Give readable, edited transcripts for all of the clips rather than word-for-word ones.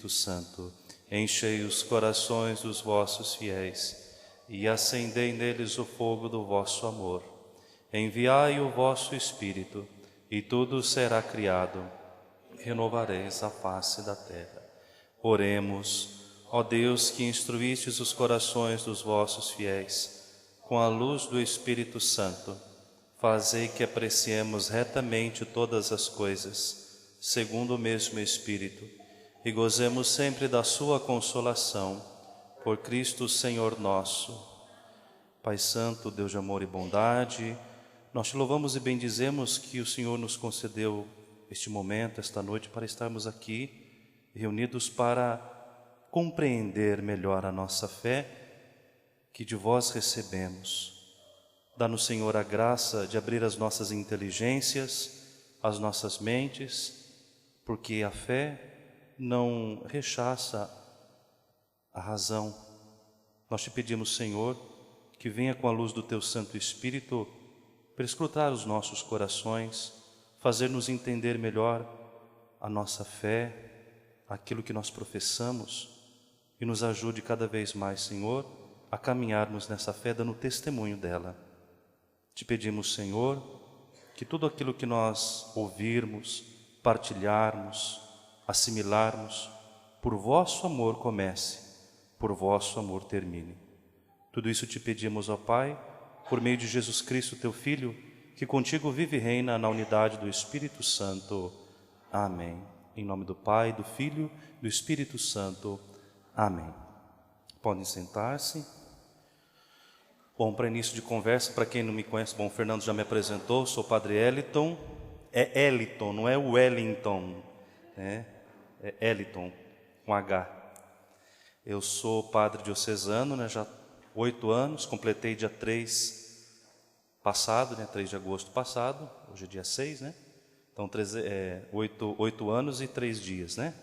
Espírito Santo. Enchei os corações dos vossos fiéis e acendei neles o fogo do vosso amor. Enviai o vosso Espírito e tudo será criado. Renovareis a face da terra. Oremos. Ó Deus, que instruístes os corações dos vossos fiéis com a luz do Espírito Santo, fazei que apreciemos retamente todas as coisas, segundo o mesmo Espírito, e gozemos sempre da sua consolação, por Cristo Senhor nosso. Pai Santo, Deus de amor e bondade, nós te louvamos e bendizemos que o Senhor nos concedeu este momento, esta noite, para estarmos aqui, reunidos para compreender melhor a nossa fé que de vós recebemos. Dá-nos, Senhor, a graça de abrir as nossas inteligências, as nossas mentes, porque a fé não rechaça a razão. Nós te pedimos, Senhor, que venha com a luz do teu Santo Espírito perscrutar os nossos corações, fazer-nos entender melhor a nossa fé, aquilo que nós professamos, e nos ajude cada vez mais, Senhor, a caminharmos nessa fé, dando testemunho dela. Te pedimos, Senhor, que tudo aquilo que nós ouvirmos, partilharmos, assimilarmos, por vosso amor comece, por vosso amor termine. Tudo isso te pedimos, ó Pai, por meio de Jesus Cristo, teu Filho, que contigo vive e reina na unidade do Espírito Santo. Amém. Em nome do Pai, do Filho, do Espírito Santo. Amém. Podem sentar-se. Bom, para início de conversa, para quem não me conhece, bom, o Fernando já me apresentou, sou o Padre Eliton. É Eliton, não é Wellington, né? É Eliton, com H. Eu sou padre diocesano, né? Já 8 anos, completei dia 3 passado, né? 3 de agosto passado, hoje é dia 6, né? Então, 8 anos e 3 dias, né?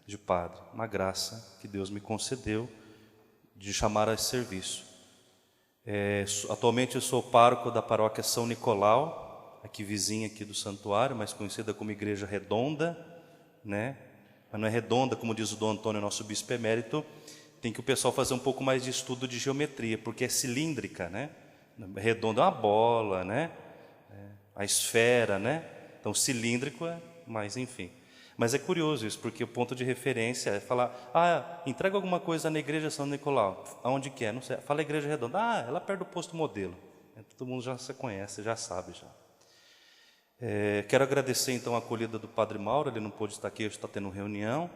De padre. Uma graça que Deus me concedeu de chamar a esse serviço. Atualmente eu sou pároco da paróquia São Nicolau, aqui vizinha aqui do santuário, mais conhecida como Igreja Redonda, né? Mas não é redonda, como diz o Dom Antônio, nosso bispo emérito, tem que o pessoal fazer um pouco mais de estudo de geometria, porque é cilíndrica, né? Redonda é uma bola, né? A esfera, né? Então cilíndrico é, mas enfim. Mas é curioso isso, porque o ponto de referência é falar, entrega alguma coisa na Igreja São Nicolau. Aonde que é? Não sei. Fala Igreja Redonda. Ela perto do posto Modelo. Todo mundo já se conhece, já sabe já. Quero agradecer então a acolhida do Padre Mauro, ele não pôde estar aqui, hoje está tendo reunião.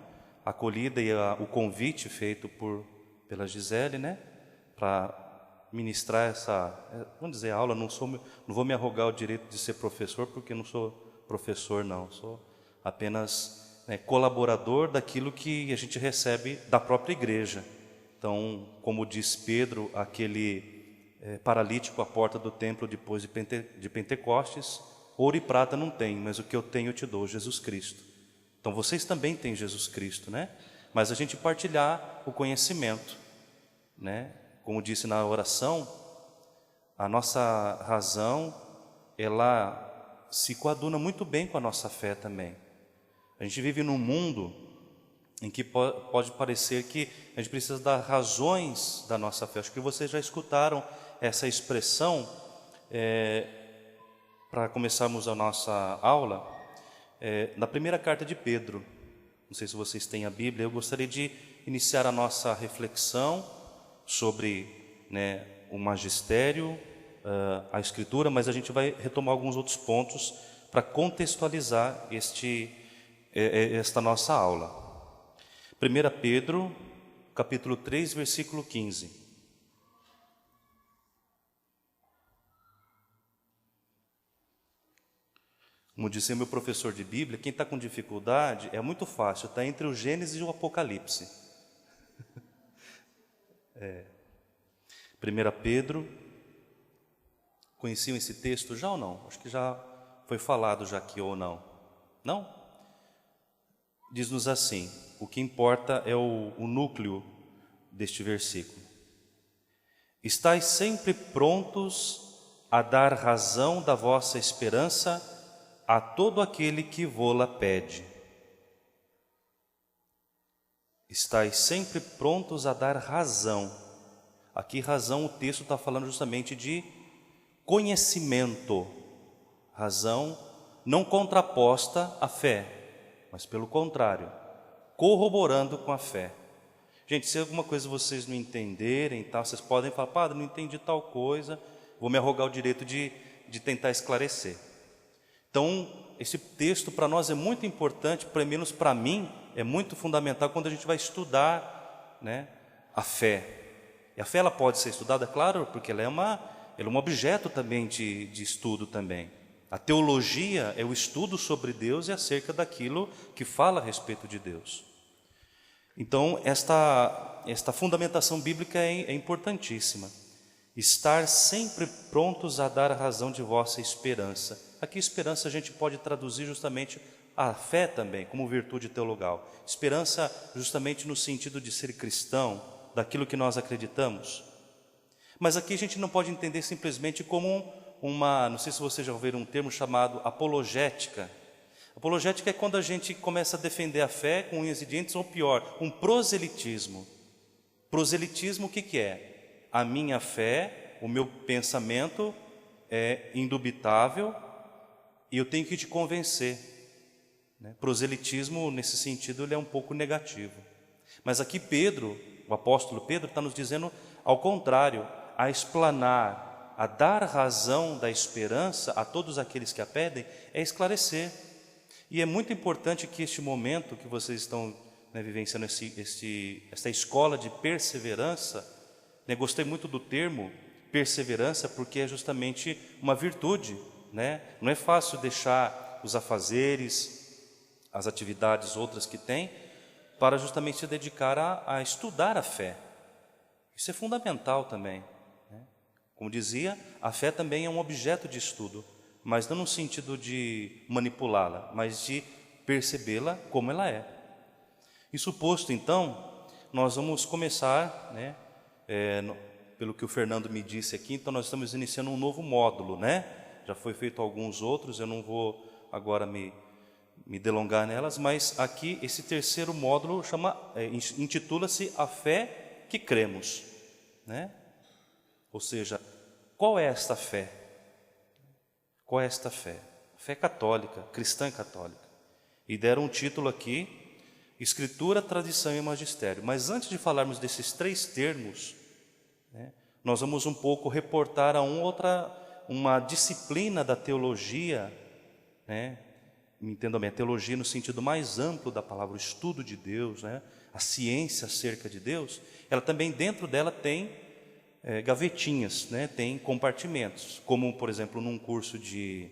A acolhida e o convite feito pela Gisele, né? Para ministrar essa, vamos dizer, aula. Não vou me arrogar o direito de ser professor, porque não sou professor, não. Sou apenas colaborador daquilo que a gente recebe da própria igreja. Então, como diz Pedro, aquele paralítico à porta do templo depois de Pentecostes, ouro e prata não tem, mas o que eu tenho eu te dou, Jesus Cristo. Então vocês também têm Jesus Cristo, né? Mas a gente partilhar o conhecimento, né? Como disse na oração, a nossa razão, ela se coaduna muito bem com a nossa fé também. A gente vive num mundo em que pode parecer que a gente precisa dar razões da nossa fé. Acho que vocês já escutaram essa expressão. Para começarmos a nossa aula, na primeira carta de Pedro. Não sei se vocês têm a Bíblia. Eu gostaria de iniciar a nossa reflexão sobre o magistério, a Escritura, mas a gente vai retomar alguns outros pontos para contextualizar esta nossa aula. 1 Pedro, capítulo 3, versículo 15. Como disse meu professor de Bíblia, quem está com dificuldade é muito fácil, está entre o Gênesis e o Apocalipse. 1 Pedro, conheciam esse texto já ou não? Acho que já foi falado já aqui ou não? Não? Diz-nos assim, o que importa é o núcleo deste versículo. Estais sempre prontos a dar razão da vossa esperança a todo aquele que vô-la pede. estais sempre prontos a dar razão. Aqui razão, o texto está falando justamente de conhecimento. Razão não contraposta à fé, mas pelo contrário, corroborando com a fé. Gente, se alguma coisa vocês não entenderem, tá, vocês podem falar, padre, não entendi tal coisa, vou me arrogar o direito de tentar esclarecer. Então, esse texto para nós é muito importante, pelo menos para mim, é muito fundamental quando a gente vai estudar, né, a fé. E a fé ela pode ser estudada, claro, porque ela é um objeto também de estudo também. A teologia é o estudo sobre Deus e acerca daquilo que fala a respeito de Deus. Então, esta fundamentação bíblica é importantíssima. Estar sempre prontos a dar a razão de vossa esperança. Aqui esperança a gente pode traduzir justamente a fé também, como virtude teologal. Esperança justamente no sentido de ser cristão, daquilo que nós acreditamos. Mas aqui a gente não pode entender simplesmente como não sei se vocês já ouviram um termo chamado apologética. Apologética é quando a gente começa a defender a fé com unhas e dentes, ou pior, um proselitismo. Proselitismo o que é? A minha fé, o meu pensamento é indubitável e eu tenho que te convencer. Proselitismo, nesse sentido, ele é um pouco negativo. Mas aqui Pedro, o apóstolo Pedro, está nos dizendo ao contrário, a explanar, a dar razão da esperança a todos aqueles que a pedem, é esclarecer. E é muito importante que este momento que vocês estão vivenciando, esta escola de perseverança, gostei muito do termo perseverança, porque é justamente uma virtude. Não é fácil deixar os afazeres, as atividades outras que tem, para justamente se dedicar a estudar a fé. Isso é fundamental também. Como dizia, a fé também é um objeto de estudo, mas não no sentido de manipulá-la, mas de percebê-la como ela é. Isso posto, então, nós vamos começar, pelo que o Fernando me disse aqui, então nós estamos iniciando um novo módulo, Já foi feito alguns outros, eu não vou agora me delongar nelas, mas aqui esse terceiro módulo intitula-se A Fé que Cremos, Ou seja, qual é esta fé? Qual é esta fé? Fé católica, cristã católica. E deram um título aqui, Escritura, Tradição e Magistério. Mas antes de falarmos desses três termos, nós vamos um pouco reportar uma disciplina da teologia, entendam bem, a teologia no sentido mais amplo da palavra, o estudo de Deus, a ciência acerca de Deus, ela também dentro dela tem gavetinhas, tem compartimentos, como por exemplo num curso de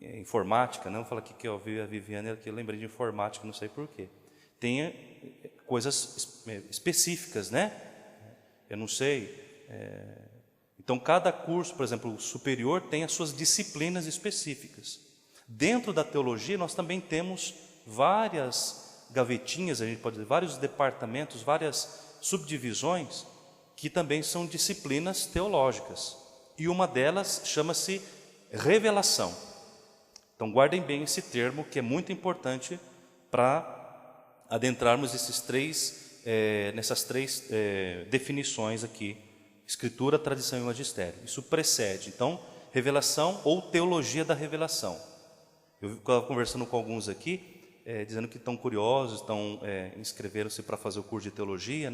informática, não fala que eu vi a Viviane, que eu lembrei de informática, não sei porquê, tem coisas específicas, eu não sei, então cada curso, por exemplo, superior tem as suas disciplinas específicas. Dentro da teologia nós também temos várias gavetinhas, a gente pode dizer, vários departamentos, várias subdivisões, que também são disciplinas teológicas. E uma delas chama-se revelação. Então guardem bem esse termo, que é muito importante para adentrarmos nessas três definições aqui: Escritura, Tradição e Magistério. Isso precede, então, revelação ou teologia da revelação. Eu estava conversando com alguns aqui, dizendo que estão curiosos, inscreveram-se para fazer o curso de teologia,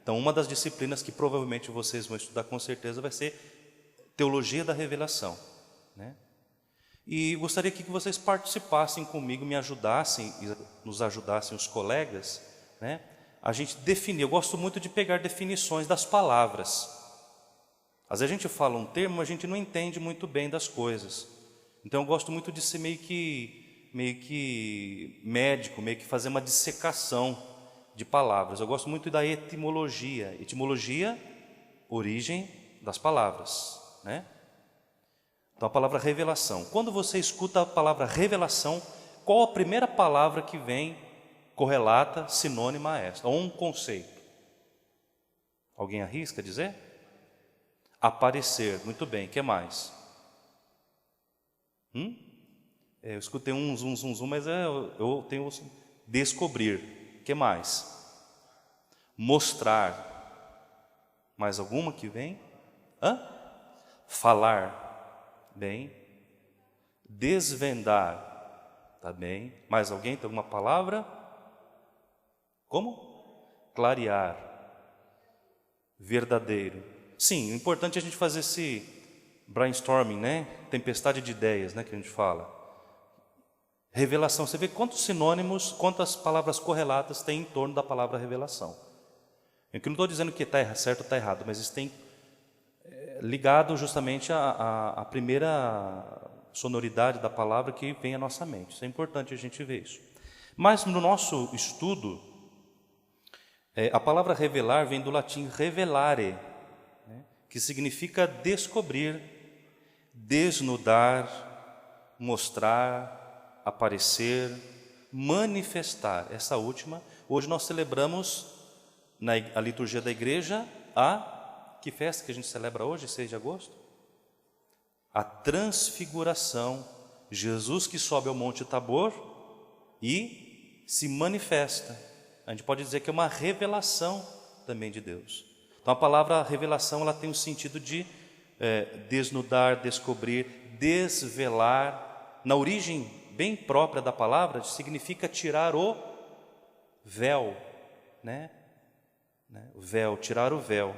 Então, uma das disciplinas que provavelmente vocês vão estudar com certeza vai ser Teologia da Revelação, E gostaria que vocês participassem comigo, me ajudassem, nos ajudassem os colegas, a gente definir. Eu gosto muito de pegar definições das palavras. Às vezes a gente fala um termo, a gente não entende muito bem das coisas. Então eu gosto muito de ser meio que médico, meio que fazer uma dissecação de palavras. Eu gosto muito da etimologia. Etimologia, origem das palavras, Então a palavra revelação. Quando você escuta a palavra revelação, qual a primeira palavra que vem correlata, sinônima a esta? Ou um conceito? Alguém arrisca dizer? Aparecer. Muito bem. O que mais? Eu escutei um zum, zum, zum, mas eu tenho descobrir. que mais? Mostrar. Mais alguma que vem? Falar. Bem. Desvendar. Tá bem. Mais alguém? Tem alguma palavra? Como? Clarear. Verdadeiro. Sim, o importante é a gente fazer esse brainstorming, né? Tempestade de ideias, né? Que a gente fala. Revelação. Você vê quantos sinônimos, quantas palavras correlatas tem em torno da palavra revelação. Eu não estou dizendo que está certo ou está errado, mas isso tem ligado justamente à primeira sonoridade da palavra que vem à nossa mente. Isso é importante a gente ver isso. Mas no nosso estudo, a palavra revelar vem do latim revelare, né, que significa descobrir, desnudar, mostrar, aparecer, manifestar. Essa última, hoje nós celebramos na liturgia da igreja que festa que a gente celebra hoje, 6 de agosto? A transfiguração. Jesus que sobe ao Monte Tabor e se manifesta. A gente pode dizer que é uma revelação também de Deus. Então a palavra revelação, ela tem o sentido de desnudar, descobrir, desvelar. Na origem bem própria da palavra, significa tirar o véu, né? O véu, tirar o véu.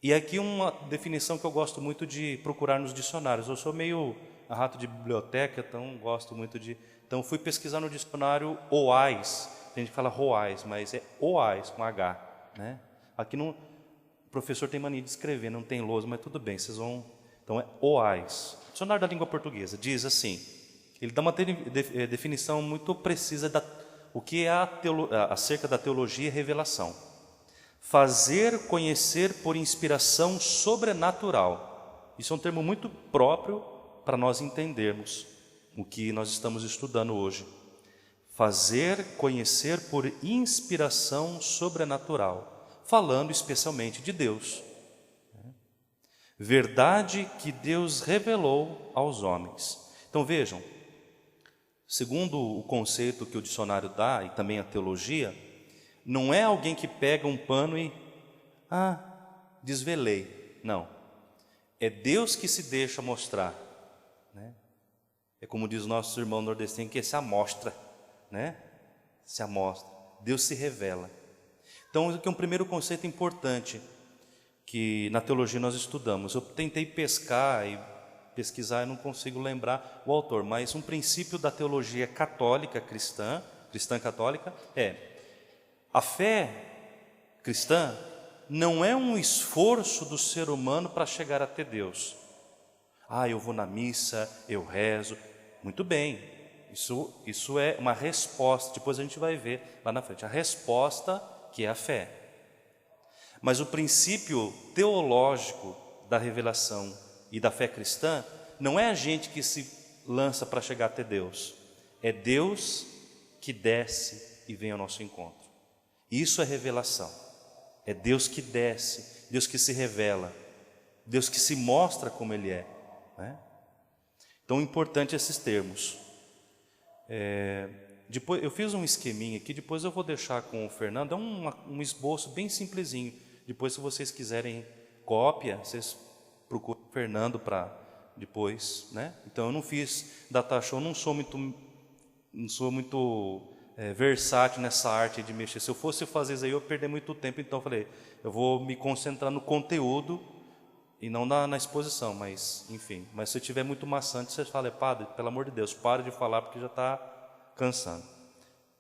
E aqui uma definição que eu gosto muito de procurar nos dicionários. Eu sou meio rato de biblioteca, então gosto muito de... Então fui pesquisar no dicionário OAS. Tem gente que fala ROAS, mas é OAS com H, né? Aqui o professor tem mania de escrever, não tem lousa, mas tudo bem, vocês vão... Então é OAS. Dicionário da língua portuguesa diz assim, ele dá uma definição muito precisa o que é acerca da teologia e revelação. Fazer conhecer por inspiração sobrenatural. Isso é um termo muito próprio para nós entendermos o que nós estamos estudando hoje. Fazer conhecer por inspiração sobrenatural, falando especialmente de Deus. Verdade que Deus revelou aos homens. Então vejam, segundo o conceito que o dicionário dá e também a teologia, não é alguém que pega um pano e desvelei. Não. É Deus que se deixa mostrar, né? É como diz o nosso irmão nordestino, que se amostra, né? Se amostra. Deus se revela. Então, aqui é um primeiro conceito importante que na teologia nós estudamos. Eu tentei pescar e pesquisar e não consigo lembrar o autor, mas um princípio da teologia católica cristã católica a fé cristã não é um esforço do ser humano para chegar até Deus. Eu vou na missa, eu rezo. Muito bem, isso é uma resposta. Depois a gente vai ver lá na frente. A resposta que é a fé. Mas o princípio teológico da revelação e da fé cristã não é a gente que se lança para chegar até Deus. É Deus que desce e vem ao nosso encontro. Isso é revelação. É Deus que desce, Deus que se revela, Deus que se mostra como Ele é, né? Então, importante esses termos. Depois, eu fiz um esqueminha aqui, depois eu vou deixar com o Fernando, é um esboço bem simplesinho. Depois, se vocês quiserem cópia, vocês procuram o Fernando para depois, né? Então, eu não fiz data show, não sou muito versátil nessa arte de mexer. Se eu fosse fazer isso aí, eu ia perder muito tempo. Então eu falei, eu vou me concentrar no conteúdo e não na exposição, mas enfim. Mas se tiver muito maçante, você fala, padre, pelo amor de Deus, pare de falar porque já está cansando.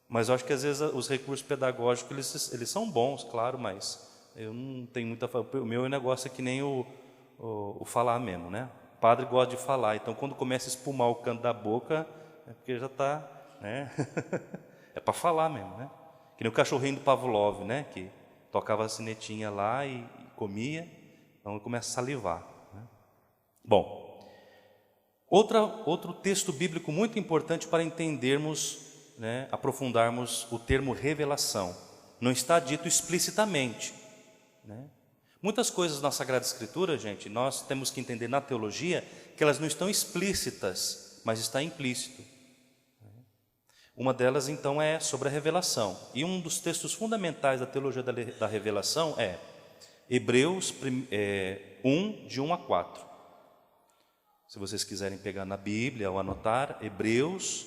Mas eu acho que às vezes os recursos pedagógicos eles são bons, claro, mas eu não tenho muita... O meu negócio é que nem o falar mesmo, né? O padre gosta de falar, então quando começa a espumar o canto da boca, é porque já está, né? É para falar mesmo, né? Que nem o cachorrinho do Pavlov, né? Que tocava a sinetinha lá e comia, então ele começa a salivar, né? Bom, outro texto bíblico muito importante para entendermos, né, aprofundarmos o termo revelação. Não está dito explicitamente, né? Muitas coisas na Sagrada Escritura, gente, nós temos que entender na teologia que elas não estão explícitas, mas está implícito. Uma delas, então, é sobre a revelação. E um dos textos fundamentais da teologia da revelação é Hebreus 1, de 1 a 4. Se vocês quiserem pegar na Bíblia ou anotar, Hebreus,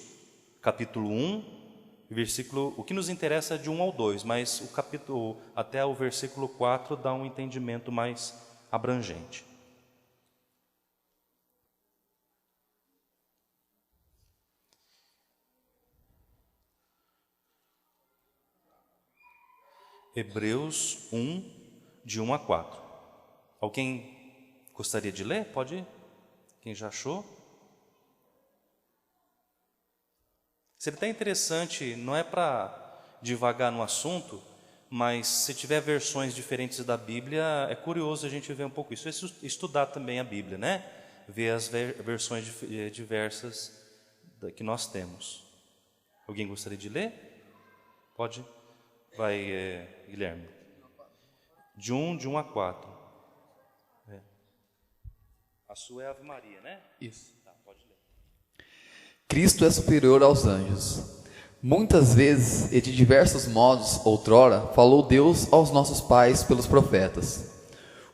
capítulo 1, versículo... O que nos interessa é de 1 ao 2, mas o capítulo até o versículo 4 dá um entendimento mais abrangente. Hebreus 1, de 1 a 4. Alguém gostaria de ler? Pode ir. Quem já achou? Seria até interessante, não é para divagar no assunto, mas se tiver versões diferentes da Bíblia, é curioso a gente ver um pouco isso. Estudar também a Bíblia, né? Ver as versões diversas que nós temos. Alguém gostaria de ler? Pode? Vai, Guilherme. De 1 a 4. A sua é Ave Maria, né? Isso. Tá, pode ler. Cristo é superior aos anjos. Muitas vezes e de diversos modos, outrora, falou Deus aos nossos pais pelos profetas.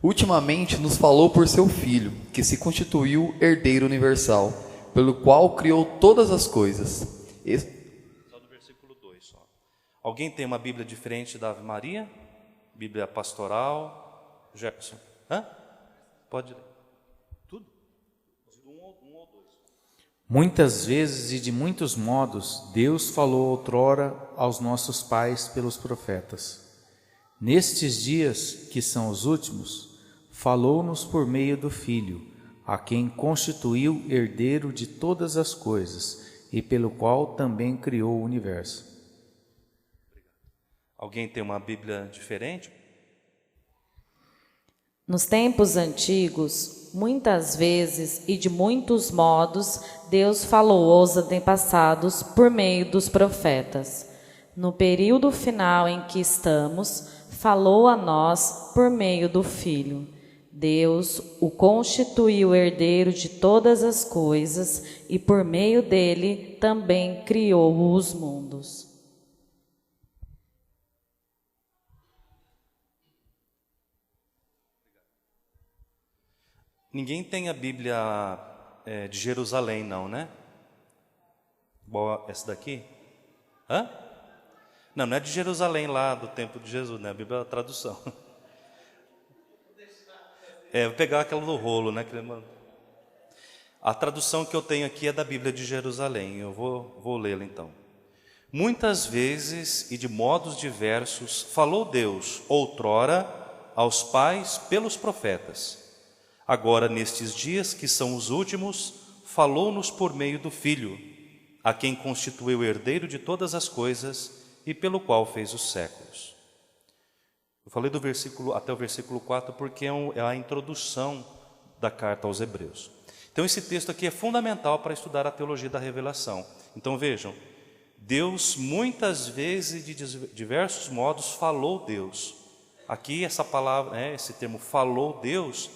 Ultimamente nos falou por seu Filho, que se constituiu herdeiro universal, pelo qual criou todas as coisas. Só do versículo 2 só. Alguém tem uma Bíblia diferente da Ave Maria? Bíblia pastoral? Jefferson? Hã? Pode ler. Tudo? Um ou dois. Muitas vezes e de muitos modos, Deus falou outrora aos nossos pais pelos profetas. Nestes dias, que são os últimos, falou-nos por meio do Filho, a quem constituiu herdeiro de todas as coisas e pelo qual também criou o universo. Alguém tem uma Bíblia diferente? Nos tempos antigos, muitas vezes e de muitos modos, Deus falou aos antepassados por meio dos profetas. No período final em que estamos, falou a nós por meio do Filho. Deus o constituiu herdeiro de todas as coisas e por meio dele também criou os mundos. Ninguém tem a Bíblia de Jerusalém, não, né? Boa, essa daqui? Hã? Não, não é de Jerusalém lá do tempo de Jesus, né? A Bíblia é a tradução. Vou pegar aquela do rolo, né? A tradução que eu tenho aqui é da Bíblia de Jerusalém. Eu vou lê-la então. Muitas vezes e de modos diversos falou Deus outrora aos pais pelos profetas. Agora, nestes dias, que são os últimos, falou-nos por meio do Filho, a quem constituiu o herdeiro de todas as coisas e pelo qual fez os séculos. Eu falei do versículo até o versículo 4 porque é a introdução da carta aos Hebreus. Então, esse texto aqui é fundamental para estudar a teologia da revelação. Então, vejam, Deus muitas vezes e de diversos modos falou Deus. Aqui essa palavra, esse termo falou Deus,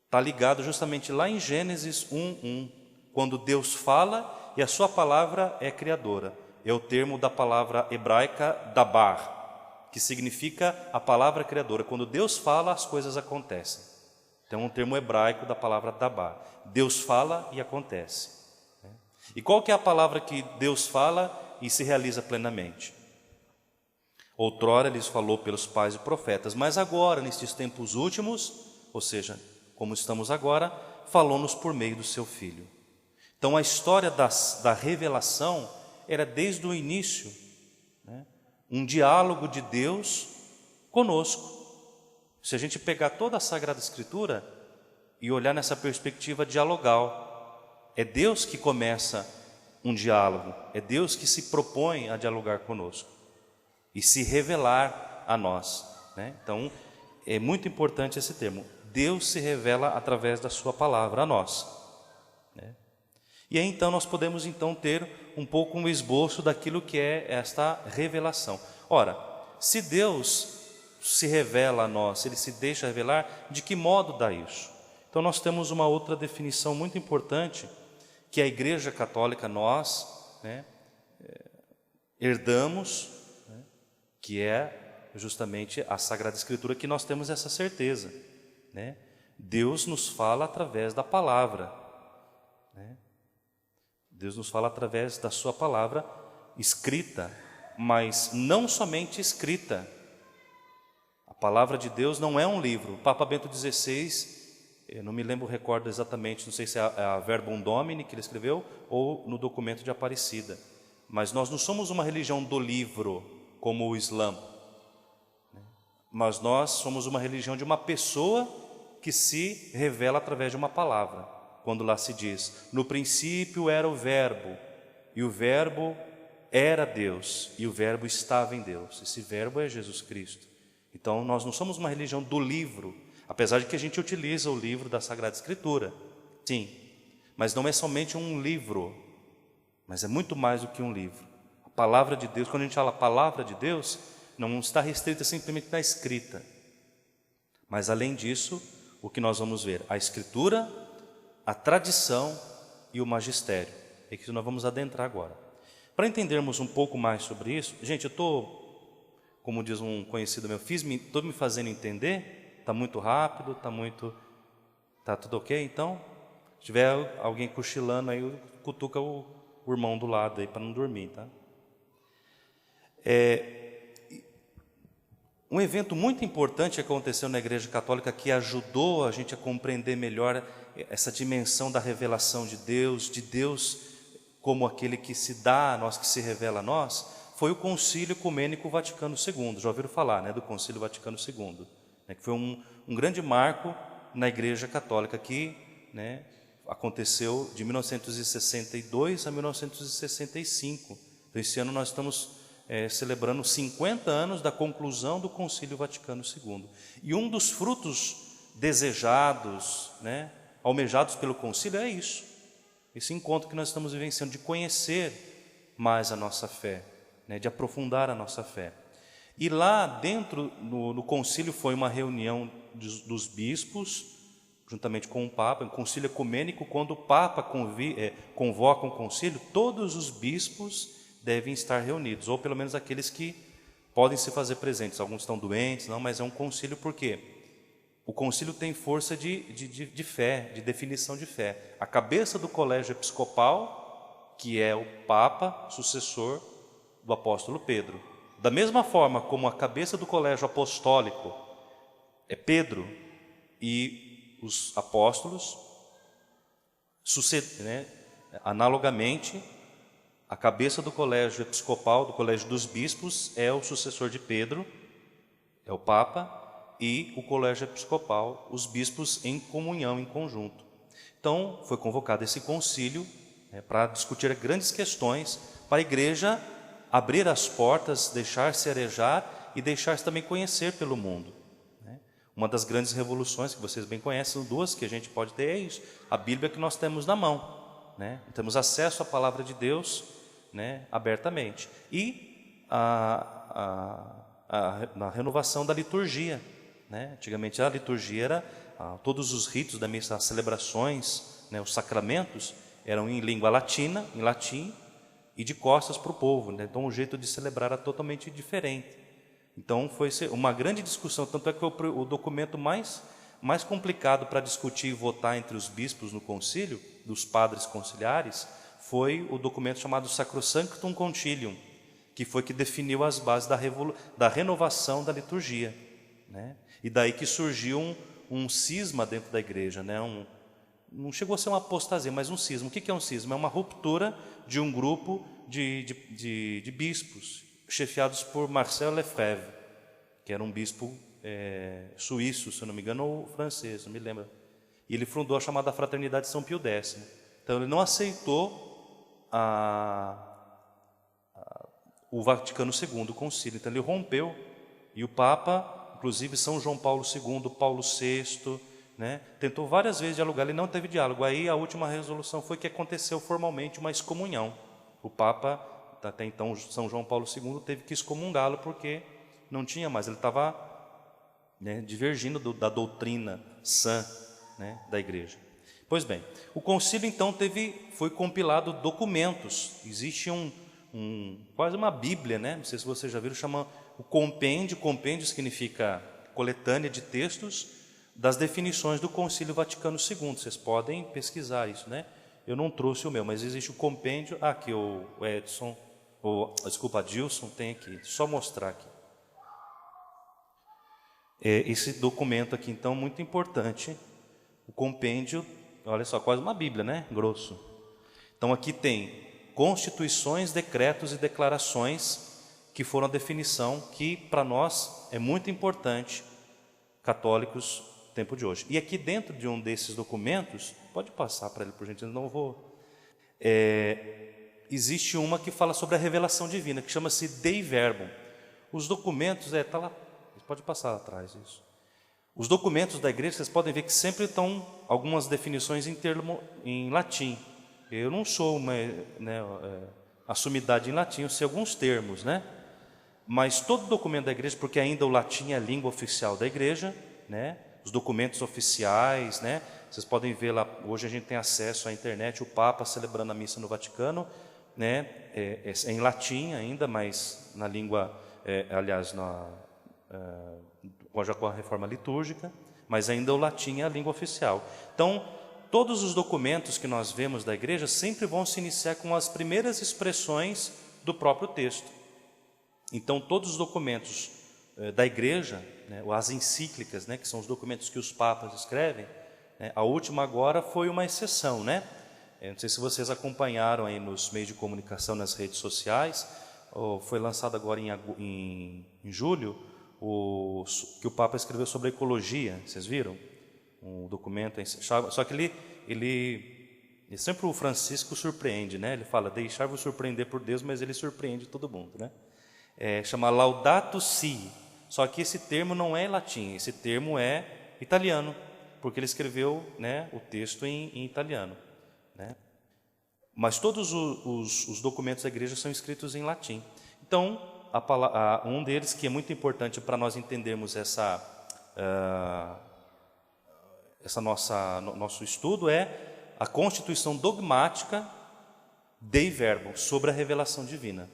está ligado justamente lá em Gênesis 1:1, quando Deus fala e a sua palavra é criadora. É o termo da palavra hebraica dabar, que significa a palavra criadora. Quando Deus fala, as coisas acontecem. Então é um termo hebraico da palavra dabar. Deus fala e acontece. E qual que é a palavra que Deus fala e se realiza plenamente? Outrora Ele falou pelos pais e profetas, mas agora, nestes tempos últimos, ou seja, como estamos agora, falou-nos por meio do seu Filho. Então a história da revelação era desde o início, um diálogo de Deus conosco. Se a gente pegar toda a Sagrada Escritura e olhar nessa perspectiva dialogal, é Deus que começa um diálogo, é Deus que se propõe a dialogar conosco e se revelar a nós, Então é muito importante esse termo. Deus se revela através da sua palavra a nós. E aí então nós podemos então ter um pouco um esboço daquilo que é esta revelação. Ora, se Deus se revela a nós, se Ele se deixa revelar, de que modo dá isso? Então nós temos uma outra definição muito importante, que a Igreja Católica, nós, herdamos, né, que é justamente a Sagrada Escritura, que nós temos essa certeza, né? Deus nos fala através da palavra, né? Deus nos fala através da sua palavra escrita, mas não somente escrita. A palavra de Deus não é um livro. O Papa Bento XVI, eu não me lembro, recordo exatamente, não sei se é a Verbum Domini que ele escreveu ou no documento de Aparecida, mas nós não somos uma religião do livro como o Islã, né? Mas nós somos uma religião de uma pessoa que se revela através de uma palavra. Quando lá se diz, no princípio era o verbo, e o verbo era Deus, e o verbo estava em Deus. Esse verbo é Jesus Cristo. Então nós não somos uma religião do livro, apesar de que a gente utiliza o livro da Sagrada Escritura, sim, mas não é somente um livro, mas é muito mais do que um livro. A palavra de Deus, quando a gente fala palavra de Deus, não está restrita simplesmente na escrita, mas além disso, o que nós vamos ver? A Escritura, a tradição e o magistério. É que nós vamos adentrar agora. Para entendermos um pouco mais sobre isso, gente, eu estou, como diz um conhecido meu, estou me fazendo entender? Está muito rápido? Está tudo ok? Então, se tiver alguém cochilando aí, cutuca o irmão do lado aí para não dormir, tá? Um evento muito importante que aconteceu na Igreja Católica, que ajudou a gente a compreender melhor essa dimensão da revelação de Deus como aquele que se dá a nós, que se revela a nós, foi o Concílio Ecumênico Vaticano II. Já ouviram falar, né, do Concílio Vaticano II, né, que foi um grande marco na Igreja Católica, que, né, aconteceu de 1962 a 1965. Então, esse ano nós estamos celebrando 50 anos da conclusão do Concílio Vaticano II. E um dos frutos desejados, né, almejados pelo concílio é isso, esse encontro que nós estamos vivenciando, de conhecer mais a nossa fé, né, de aprofundar a nossa fé. E lá dentro, no concílio, foi uma reunião dos bispos, juntamente com o Papa, um concílio ecumênico. Quando o Papa convoca um concílio, todos os bispos devem estar reunidos, ou pelo menos aqueles que podem se fazer presentes. Alguns estão doentes, não, mas é um concílio. Por quê? O concílio tem força de fé, de definição de fé. A cabeça do colégio episcopal, que é o Papa, sucessor do apóstolo Pedro. Da mesma forma como a cabeça do colégio apostólico é Pedro, e os apóstolos, né, analogamente, a cabeça do colégio episcopal, do colégio dos bispos, é o sucessor de Pedro, é o Papa, e o colégio episcopal, os bispos em comunhão, em conjunto. Então, foi convocado esse concílio, né, para discutir grandes questões, para a igreja abrir as portas, deixar-se arejar e deixar-se também conhecer pelo mundo, né? Uma das grandes revoluções que vocês bem conhecem, duas que a gente pode ter, é isso: a Bíblia que nós temos na mão, né? Temos acesso à palavra de Deus, né, abertamente, e na renovação da liturgia, né? Antigamente a liturgia era todos os ritos da missa, as celebrações, né, os sacramentos eram em língua latina, em latim, e de costas para o povo, né? Então o jeito de celebrar era totalmente diferente. Então foi uma grande discussão, tanto é que foi o documento mais complicado para discutir e votar entre os bispos no concílio, dos padres conciliares, foi o documento chamado Sacrosanctum Concilium, que foi que definiu as bases da renovação da liturgia, né? E daí que surgiu um cisma dentro da igreja, né? Não chegou a ser uma apostasia, mas um cisma. O que é um cisma? É uma ruptura de um grupo de bispos, chefiados por Marcel Lefebvre, que era um bispo suíço, se eu não me engano, ou francês, não me lembro. E ele fundou a chamada Fraternidade de São Pio X. Então ele não aceitou o Vaticano II, o concílio. Então ele rompeu, e o Papa, inclusive São João Paulo II, Paulo VI, né, tentou várias vezes dialogar, ele não teve diálogo. Aí a última resolução foi que aconteceu formalmente uma excomunhão. O Papa, até então São João Paulo II, teve que excomungá-lo porque não tinha mais, ele estava, né, divergindo da doutrina sã, né, da igreja. Pois bem, o concílio então foi compilado documentos. Existe quase uma Bíblia, né? Não sei se vocês já viram, chama o compêndio. Compêndio significa coletânea de textos das definições do Concílio Vaticano II. Vocês podem pesquisar isso, né? Eu não trouxe o meu, mas existe o compêndio. Aqui o Edson, Adilson tem aqui. Só mostrar aqui. Esse documento aqui, então, muito importante. O compêndio, olha só, quase uma Bíblia, né? Grosso. Então, aqui tem constituições, decretos e declarações, que foram a definição que, para nós, é muito importante, católicos, no tempo de hoje. E aqui dentro de um desses documentos, pode passar para ele, por gentileza, não vou... existe uma que fala sobre a revelação divina, que chama-se Dei Verbum. Os documentos, está lá, pode passar atrás isso. Os documentos da igreja, vocês podem ver que sempre estão algumas definições em latim. Eu não sou uma assumidade em latim, eu sei alguns termos, né? Mas todo documento da igreja, porque ainda o latim é a língua oficial da igreja, né? Os documentos oficiais, né? Vocês podem ver lá, hoje a gente tem acesso à internet, o Papa celebrando a missa no Vaticano, né? É em latim ainda, mas na língua, já com a reforma litúrgica, mas ainda o latim é a língua oficial. Então, todos os documentos que nós vemos da igreja sempre vão se iniciar com as primeiras expressões do próprio texto. Então, todos os documentos da igreja, né, as encíclicas, né, que são os documentos que os papas escrevem, né, a última agora foi uma exceção, né? Não sei se vocês acompanharam aí nos meios de comunicação, nas redes sociais, foi lançado agora em julho, que o Papa escreveu sobre a ecologia, vocês viram? Um documento, só que ele sempre, o Francisco surpreende, né? Ele fala, deixar-vos surpreender por Deus, mas ele surpreende todo mundo, né? Chama Laudato Si, só que esse termo não é latim, esse termo é italiano, porque ele escreveu, né, o texto em italiano, né? Mas todos os documentos da igreja são escritos em latim. Então, um deles que é muito importante para nós entendermos nosso estudo é a Constituição Dogmática Dei Verbum, sobre a revelação divina.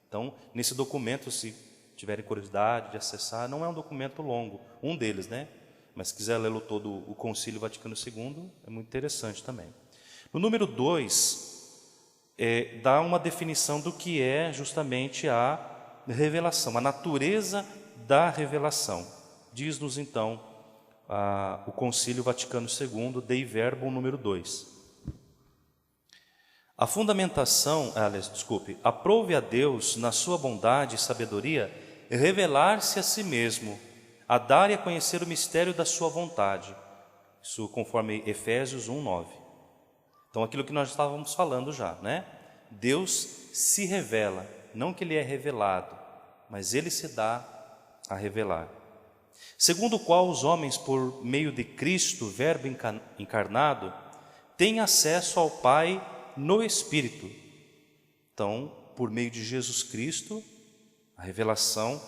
Então, nesse documento, se tiverem curiosidade de acessar, não é um documento longo, um deles, né? Mas se quiser lê-lo todo, o Concílio Vaticano II, é muito interessante também. No número 2, dá uma definição do que é justamente a revelação, a natureza da revelação. Diz-nos, então, o Concílio Vaticano II, Dei Verbum, número 2. A fundamentação, aprove a Deus, na sua bondade e sabedoria, revelar-se a si mesmo, a dar e a conhecer o mistério da sua vontade. Isso conforme Efésios 1:9. Então, aquilo que nós estávamos falando já, né? Deus se revela, não que Ele é revelado, mas Ele se dá a revelar. Segundo o qual os homens, por meio de Cristo, Verbo encarnado, têm acesso ao Pai no Espírito. Então, por meio de Jesus Cristo, a revelação,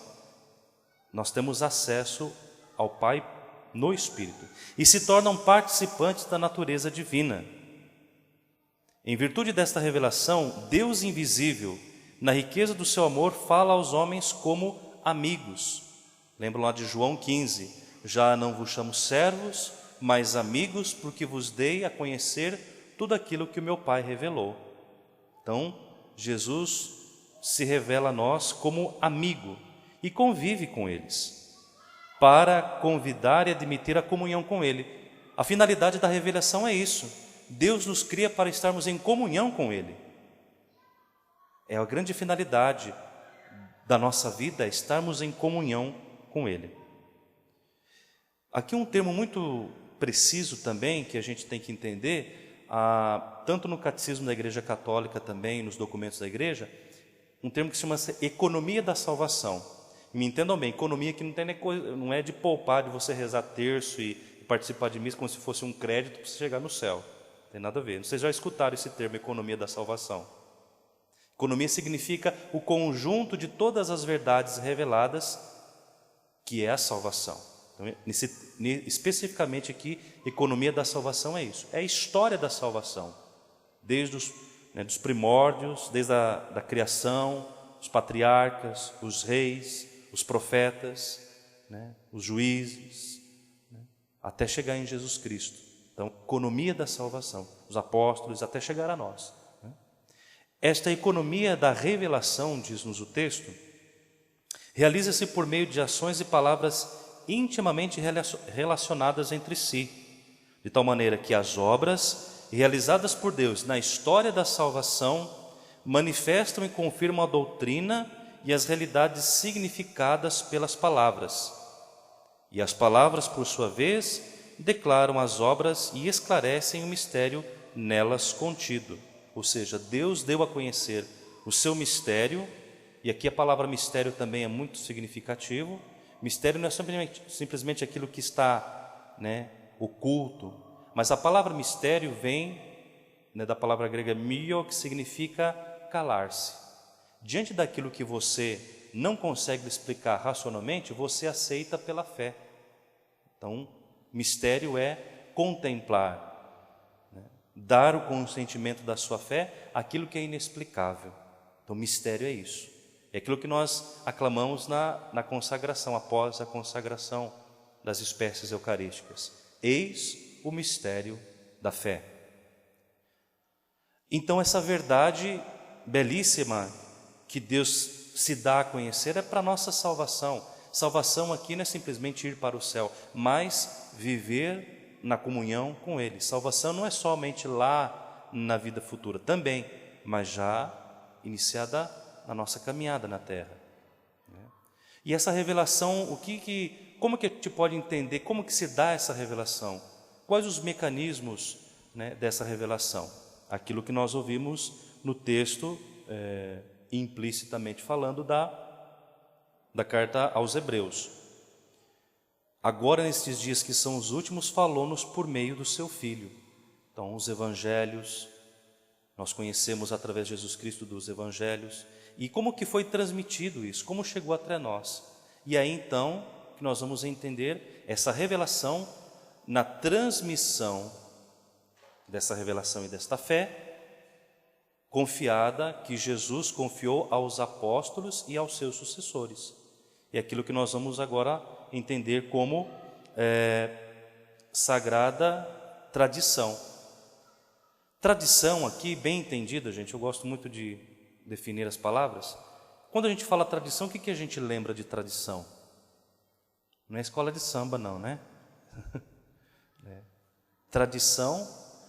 nós temos acesso ao Pai no Espírito e se tornam participantes da natureza divina. Em virtude desta revelação, Deus invisível, na riqueza do seu amor, fala aos homens como amigos. Lembram lá de João 15, já não vos chamo servos, mas amigos, porque vos dei a conhecer tudo aquilo que o meu Pai revelou. Então, Jesus se revela a nós como amigo e convive com eles, para convidar e admitir a comunhão com Ele. A finalidade da revelação é isso. Deus nos cria para estarmos em comunhão com Ele. É a grande finalidade da nossa vida, estarmos em comunhão com Ele. Aqui um termo muito preciso também, que a gente tem que entender, tanto no Catecismo da Igreja Católica também, nos documentos da Igreja, um termo que se chama economia da salvação. E me entendam bem, economia que não é de poupar, de você rezar terço e participar de missa como se fosse um crédito para você chegar no céu. Não tem nada a ver. Vocês já escutaram esse termo, economia da salvação. Economia significa o conjunto de todas as verdades reveladas, que é a salvação. Então, especificamente aqui, economia da salvação é isso. É a história da salvação. Desde né, dos primórdios, desde a criação, os patriarcas, os reis, os profetas, né, os juízes, né, até chegar em Jesus Cristo. Então, economia da salvação, os apóstolos, até chegar a nós. Né. Esta economia da revelação, diz-nos o texto, realiza-se por meio de ações e palavras intimamente relacionadas entre si, de tal maneira que as obras realizadas por Deus na história da salvação manifestam e confirmam a doutrina e as realidades significadas pelas palavras. E as palavras, por sua vez, declaram as obras e esclarecem o mistério nelas contido. Ou seja, Deus deu a conhecer o seu mistério, e aqui a palavra mistério também é muito significativo. Mistério não é simplesmente aquilo que está, né, oculto, mas a palavra mistério vem, né, da palavra grega mio, que significa calar-se. Diante daquilo que você não consegue explicar racionalmente, você aceita pela fé. Então, mistério é contemplar, né, dar o consentimento da sua fé àquilo que é inexplicável. Então, mistério é isso. É aquilo que nós aclamamos na consagração, após a consagração das espécies eucarísticas. Eis o mistério da fé. Então, essa verdade belíssima que Deus se dá a conhecer é para a nossa salvação. Salvação aqui não é simplesmente ir para o céu, mas viver na comunhão com Ele. Salvação não é somente lá na vida futura, também, mas já iniciada a nossa caminhada na terra. E essa revelação, como que a gente pode entender, como que se dá essa revelação? Quais os mecanismos, né, dessa revelação? Aquilo que nós ouvimos no texto, implicitamente falando da carta aos Hebreus. Agora, nestes dias que são os últimos, falou-nos por meio do seu Filho. Então, os evangelhos, nós conhecemos através de Jesus Cristo dos evangelhos. E como que foi transmitido isso? Como chegou até nós? E aí então que nós vamos entender essa revelação na transmissão dessa revelação e desta fé confiada que Jesus confiou aos apóstolos e aos seus sucessores. E aquilo que nós vamos agora entender como sagrada tradição. Tradição aqui, bem entendida, gente, eu gosto muito de definir as palavras. Quando a gente fala tradição, o que a gente lembra de tradição? Não é escola de samba, não, né? Tradição,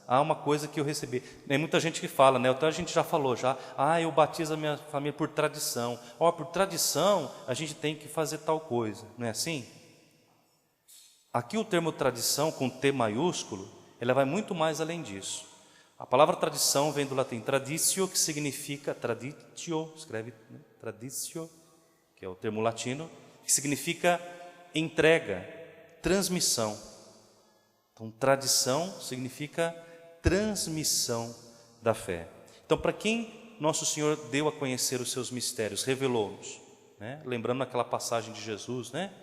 há uma coisa que eu recebi. Tem muita gente que fala, né? Então a gente já falou, eu batizo a minha família por tradição. Por tradição, a gente tem que fazer tal coisa, não é assim? Aqui o termo tradição, com T maiúsculo, ela vai muito mais além disso. A palavra tradição vem do latim traditio, que significa traditio, escreve, né? Traditio, que é o termo latino, que significa entrega, transmissão. Então, tradição significa transmissão da fé. Então, para quem Nosso Senhor deu a conhecer os seus mistérios, revelou-nos, né? Lembrando aquela passagem de Jesus, né?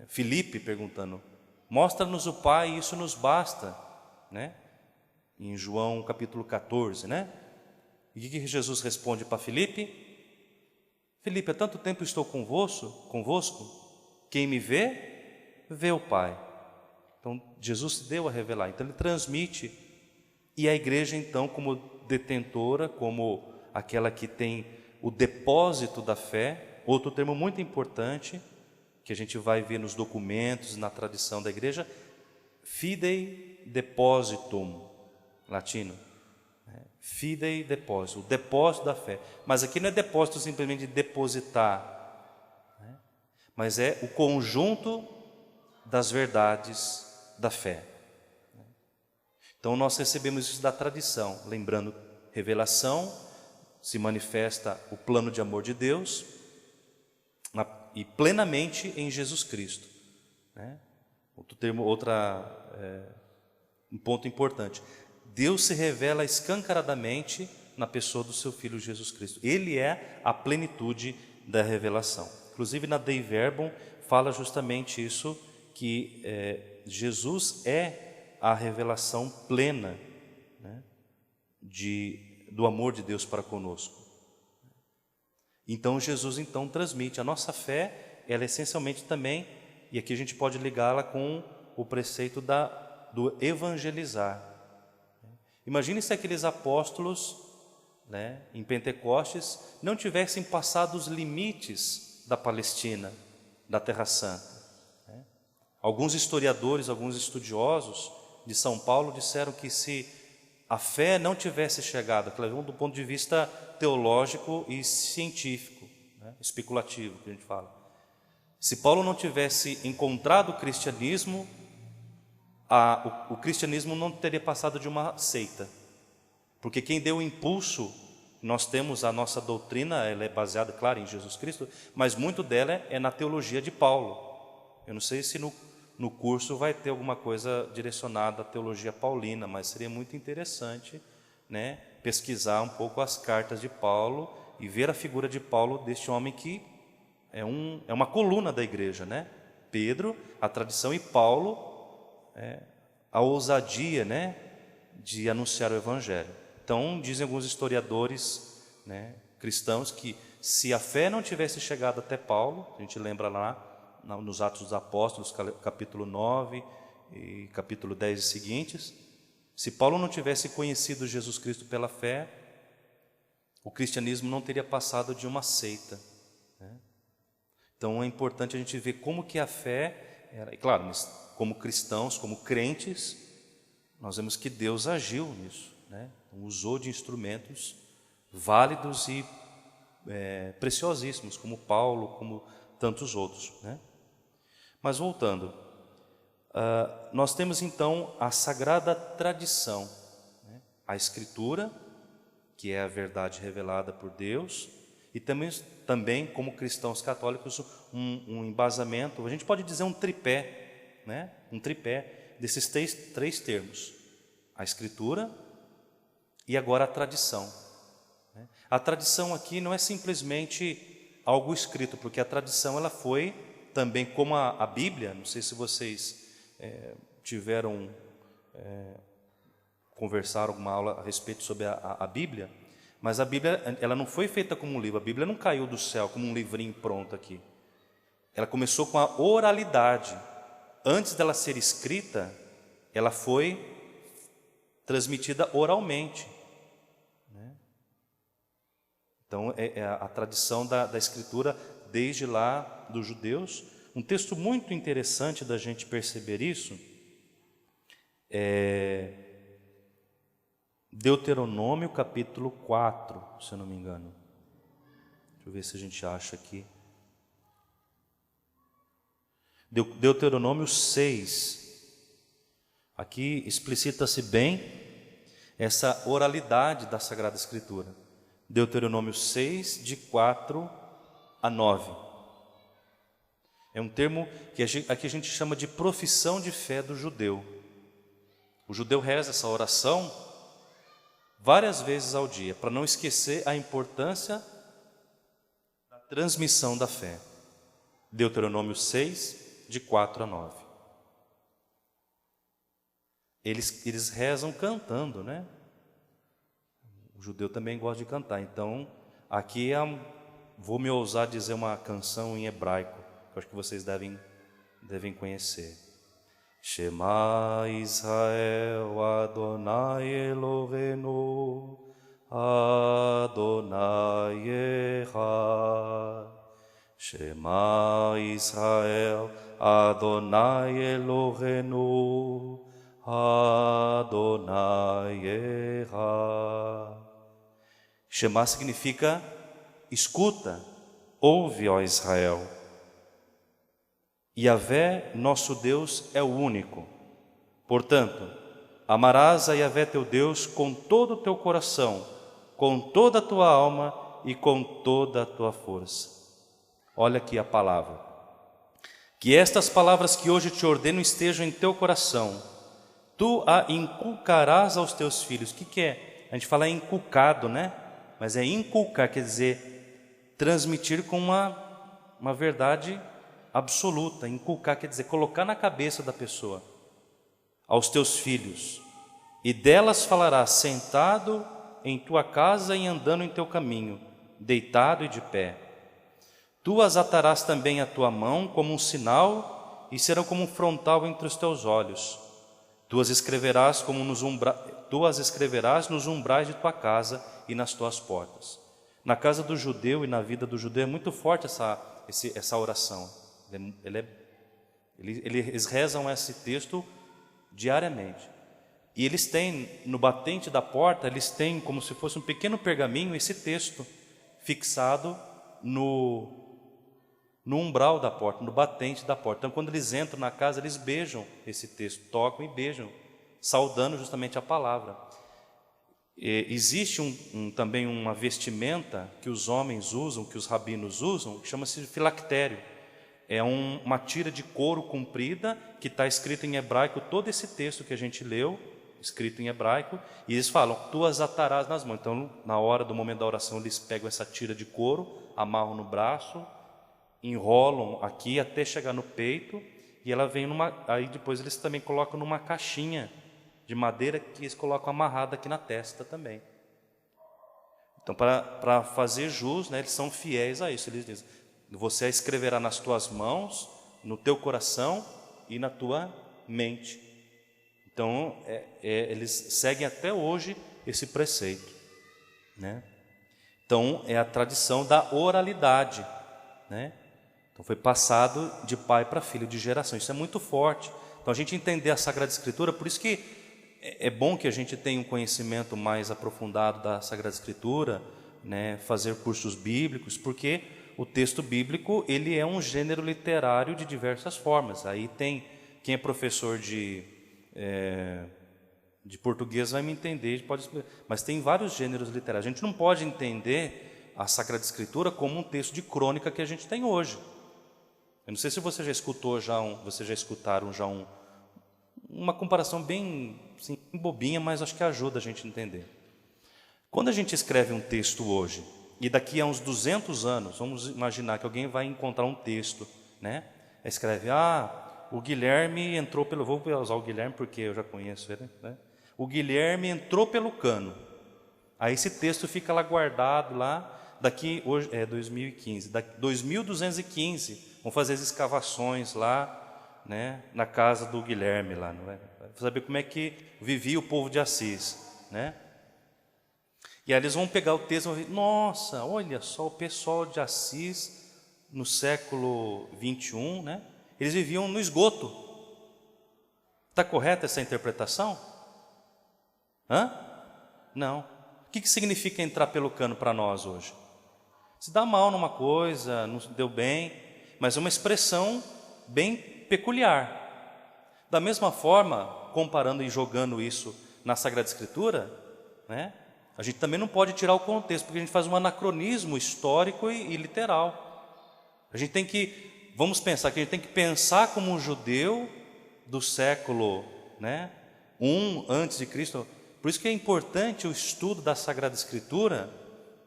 Filipe perguntando, mostra-nos o Pai, isso nos basta, né? Em João capítulo 14, né? E o que Jesus responde para Filipe? Filipe, há tanto tempo estou convosco, quem me vê, vê o Pai. Então, Jesus se deu a revelar, então Ele transmite, e a igreja então como detentora, como aquela que tem o depósito da fé, outro termo muito importante, que a gente vai ver nos documentos, na tradição da igreja, fidei depositum, latino, fidei depósito, o depósito da fé. Mas aqui não é depósito simplesmente de depositar, né? Mas é o conjunto das verdades da fé. Então nós recebemos isso da tradição, lembrando, revelação, se manifesta o plano de amor de Deus e plenamente em Jesus Cristo, né? Um ponto importante. Deus se revela escancaradamente na pessoa do seu Filho Jesus Cristo. Ele é a plenitude da revelação. Inclusive na Dei Verbum fala justamente isso, que Jesus é a revelação plena, né, do amor de Deus para conosco. Então Jesus transmite. A nossa fé, ela é essencialmente também, e aqui a gente pode ligá-la com o preceito do evangelizar. Imagine se aqueles apóstolos, né, em Pentecostes, não tivessem passado os limites da Palestina, da Terra Santa. Alguns historiadores, alguns estudiosos de São Paulo disseram que se a fé não tivesse chegado, claro, do ponto de vista teológico e científico, né, especulativo, que a gente fala, se Paulo não tivesse encontrado o cristianismo, o cristianismo não teria passado de uma seita, porque quem deu o impulso, nós temos a nossa doutrina, ela é baseada, claro, em Jesus Cristo, mas muito dela é na teologia de Paulo. Eu não sei se no curso vai ter alguma coisa direcionada à teologia paulina, mas seria muito interessante, né, pesquisar um pouco as cartas de Paulo e ver a figura de Paulo, deste homem que é uma coluna da igreja, né? Pedro, a tradição, e Paulo, a ousadia, né, de anunciar o evangelho. Então, dizem alguns historiadores, né, cristãos, que se a fé não tivesse chegado até Paulo, a gente lembra lá nos Atos dos Apóstolos, capítulo 9 e capítulo 10 e seguintes, se Paulo não tivesse conhecido Jesus Cristo pela fé, o cristianismo não teria passado de uma seita, né? Então é importante a gente ver como que a fé era, e claro, mas como cristãos, como crentes, nós vemos que Deus agiu nisso, né? Usou de instrumentos válidos e preciosíssimos, como Paulo, como tantos outros, né? Mas voltando, nós temos então a sagrada tradição, né? A Escritura, que é a verdade revelada por Deus, e também como cristãos católicos, um embasamento, a gente pode dizer um tripé, né? Um tripé desses três termos: a Escritura e agora a tradição, né? A tradição aqui não é simplesmente algo escrito, porque a tradição ela foi também como a Bíblia. Não sei se vocês conversaram alguma aula a respeito sobre a Bíblia, mas a Bíblia ela não foi feita como um livro, a Bíblia não caiu do céu como um livrinho pronto aqui. Ela começou com a oralidade. Antes dela ser escrita, ela foi transmitida oralmente, né? Então a tradição da Escritura desde lá dos judeus. Um texto muito interessante da gente perceber isso é Deuteronômio capítulo 4, se eu não me engano. Deixa eu ver se a gente acha aqui. Deuteronômio 6. Aqui explicita-se bem essa oralidade da Sagrada Escritura. Deuteronômio 6, de 4 a 9. É um termo que aqui a gente chama de profissão de fé do judeu. O judeu reza essa oração várias vezes ao dia, para não esquecer a importância da transmissão da fé. Deuteronômio 6, de 4 a 9. Eles rezam cantando, né? O judeu também gosta de cantar. Então, aqui vou me ousar dizer uma canção em hebraico, que eu acho que vocês devem conhecer. Shema Israel Adonai Eloheinu Adonai Echad. Shema Israel Adonai Eloheinu Adonai Echad. Shema significa escuta, ouve, ó Israel. Yahvé, nosso Deus, é o único. Portanto, amarás a Yahvé teu Deus com todo o teu coração, com toda a tua alma e com toda a tua força. Olha aqui a palavra. Que estas palavras que hoje te ordeno estejam em teu coração. Tu a inculcarás aos teus filhos. O que é? A gente fala inculcado, né? Mas é inculcar, quer dizer, transmitir com uma verdade absoluta. Inculcar quer dizer colocar na cabeça da pessoa. Aos teus filhos. E delas falarás sentado em tua casa e andando em teu caminho, deitado e de pé. Tu as atarás também à tua mão como um sinal e serão como um frontal entre os teus olhos. Tu as escreverás nos umbrais de tua casa e nas tuas portas. Na casa do judeu e na vida do judeu é muito forte essa oração. Eles rezam esse texto diariamente. E eles têm, no batente da porta, eles têm como se fosse um pequeno pergaminho, esse texto fixado no umbral da porta, no batente da porta. Então, quando eles entram na casa, eles beijam esse texto, tocam e beijam, saudando justamente a palavra. Existe também uma vestimenta que os homens usam, que os rabinos usam, que chama-se filactério. É uma tira de couro comprida que está escrito em hebraico, todo esse texto que a gente leu, escrito em hebraico, e eles falam, tu as atarás nas mãos. Então, na hora do momento da oração, eles pegam essa tira de couro, amarram no braço, enrolam aqui até chegar no peito, e ela vem aí depois eles também colocam numa caixinha de madeira que eles colocam amarrada aqui na testa também. Então, para fazer jus, né, eles são fiéis a isso. Eles dizem, você a escreverá nas tuas mãos, no teu coração e na tua mente. Então, eles seguem até hoje esse preceito, né? Então, é a tradição da oralidade, né? Então, foi passado de pai para filho, de geração. Isso é muito forte. Então, a gente entender a Sagrada Escritura, por isso que é bom que a gente tenha um conhecimento mais aprofundado da Sagrada Escritura, né? Fazer cursos bíblicos, porque o texto bíblico, ele é um gênero literário de diversas formas. Aí tem, quem é professor de português vai me entender, mas tem vários gêneros literários. A gente não pode entender a Sagrada Escritura como um texto de crônica que a gente tem hoje. Eu não sei se você já escutaram uma comparação bem assim, bobinha, mas acho que ajuda a gente a entender. Quando a gente escreve um texto hoje, e daqui a uns 200 anos, vamos imaginar que alguém vai encontrar um texto, né? Escreve, o Guilherme entrou pelo... Vou usar o Guilherme porque eu já conheço ele, né? O Guilherme entrou pelo cano. Aí esse texto fica lá guardado, daqui, hoje é 2015, daqui 2215, vão fazer as escavações lá, né? Na casa do Guilherme lá, não é? Para saber como é que vivia o povo de Assis, né? E aí eles vão pegar o texto e vão ver, nossa, olha só, o pessoal de Assis, no século 21, né? Eles viviam no esgoto. Está correta essa interpretação? Não. O que significa entrar pelo cano para nós hoje? Se dá mal numa coisa, não deu bem, mas é uma expressão bem peculiar. Da mesma forma, comparando e jogando isso na Sagrada Escritura, né? A gente também não pode tirar o contexto, porque a gente faz um anacronismo histórico e literal. A gente tem que, vamos pensar que a gente tem que pensar como um judeu do século, né, 1 antes de Cristo. Por isso que é importante o estudo da Sagrada Escritura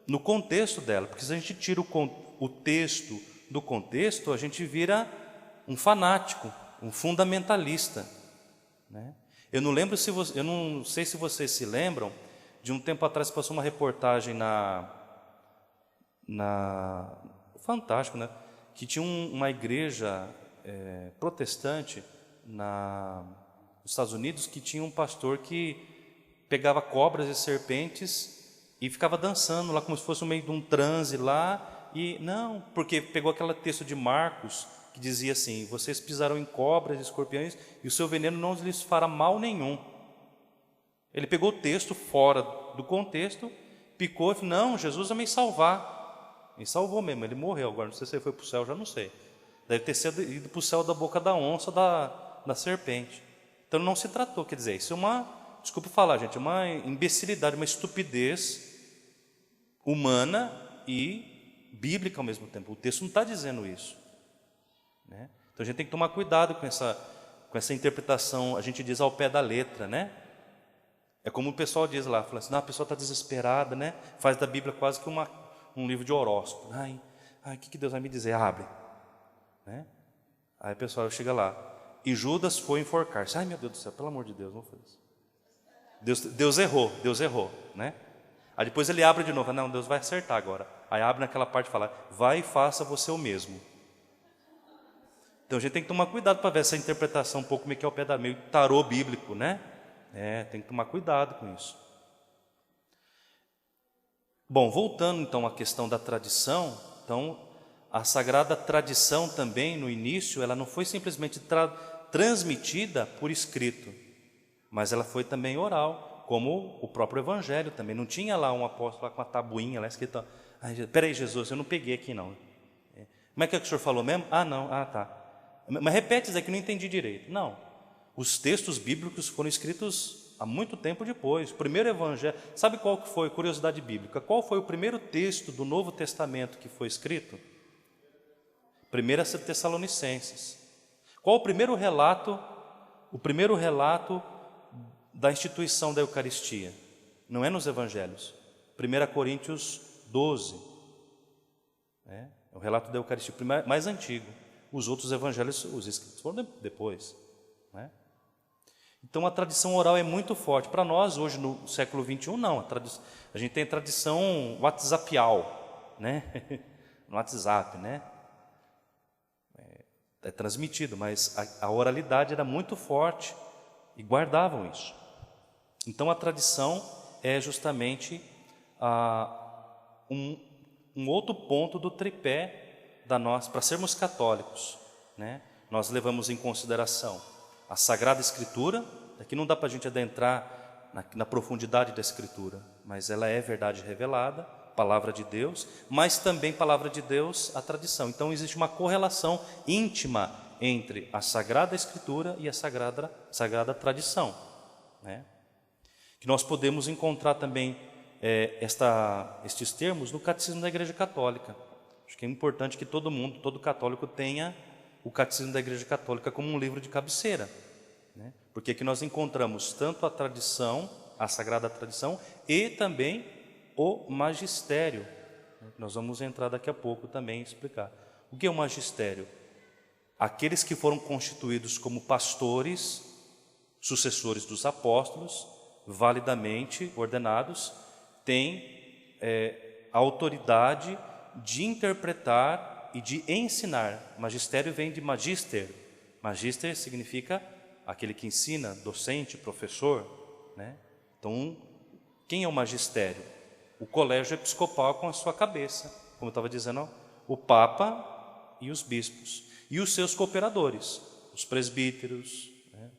no contexto dela, porque se a gente tira o texto do contexto, a gente vira um fanático, um fundamentalista, né? Eu não sei se vocês se lembram. De um tempo atrás passou uma reportagem na Fantástico, né? Que tinha uma igreja protestante nos Estados Unidos, que tinha um pastor que pegava cobras e serpentes e ficava dançando lá como se fosse no meio de um transe lá. E não, porque pegou aquele texto de Marcos que dizia assim, vocês pisarão em cobras e escorpiões e o seu veneno não lhes fará mal nenhum. Ele pegou o texto fora do contexto, picou e falou, não, Jesus vai me salvar. Me salvou mesmo, ele morreu. Agora, não sei se ele foi para o céu, já não sei. Deve ter ido para o céu da boca da onça, da serpente. Então não se tratou, quer dizer, isso é desculpa falar, gente, é uma imbecilidade, uma estupidez humana e bíblica ao mesmo tempo. O texto não está dizendo isso, né? Então a gente tem que tomar cuidado com essa interpretação, a gente diz ao pé da letra, né? É como o pessoal diz lá, fala assim, a pessoa está desesperada, né? Faz da Bíblia quase que um livro de horóscopo. O que Deus vai me dizer? Abre, né? Aí o pessoal chega lá, e Judas foi enforcar-se. Ai, meu Deus do céu, pelo amor de Deus, não foi isso. Deus errou, né? Aí depois ele abre de novo, não, Deus vai acertar agora. Aí abre naquela parte e fala, vai e faça você o mesmo. Então a gente tem que tomar cuidado para ver essa interpretação um pouco meio que ao pé da meio tarô bíblico, né? Tem que tomar cuidado com isso. Bom, voltando então à questão da tradição, então a sagrada tradição também no início, ela não foi simplesmente transmitida por escrito, mas ela foi também oral, como o próprio Evangelho também. Não tinha lá um apóstolo lá com uma tabuinha lá escrito, peraí Jesus, eu não peguei aqui não. Como é que o senhor falou mesmo? Não, tá. Mas repete isso aqui, não entendi direito. Não, os textos bíblicos foram escritos há muito tempo depois. O primeiro evangelho, sabe qual que foi, curiosidade bíblica, qual foi o primeiro texto do Novo Testamento que foi escrito? 1 Tessalonicenses. Qual o primeiro relato da instituição da Eucaristia? Não é nos evangelhos. 1 Coríntios 12. É o relato da Eucaristia mais antigo. Os outros evangelhos, os escritos foram depois, né? Então a tradição oral é muito forte. Para nós, hoje no século XXI, não. A gente tem a tradição whatsappial, né? No WhatsApp, né? É transmitido, mas a oralidade era muito forte e guardavam isso. Então a tradição é justamente um outro ponto do tripé da nós, para sermos católicos, né? Nós levamos em consideração a Sagrada Escritura. Aqui não dá para a gente adentrar na profundidade da Escritura, mas ela é verdade revelada, palavra de Deus, mas também palavra de Deus, a tradição. Então existe uma correlação íntima entre a Sagrada Escritura e a sagrada tradição, né? Que nós podemos encontrar também estes termos no Catecismo da Igreja Católica. Acho que é importante que todo católico tenha o Catecismo da Igreja Católica como um livro de cabeceira, né? Porque aqui nós encontramos tanto a tradição, a sagrada tradição, e também o magistério. Nós vamos entrar daqui a pouco também e explicar. O que é o magistério? Aqueles que foram constituídos como pastores, sucessores dos apóstolos, validamente ordenados, têm a autoridade de interpretar e de ensinar. Magistério vem de magister. Magister significa aquele que ensina, docente, professor, né? Então, quem é o magistério? O colégio episcopal com a sua cabeça, como eu estava dizendo, o Papa e os bispos, e os seus cooperadores, os presbíteros, né?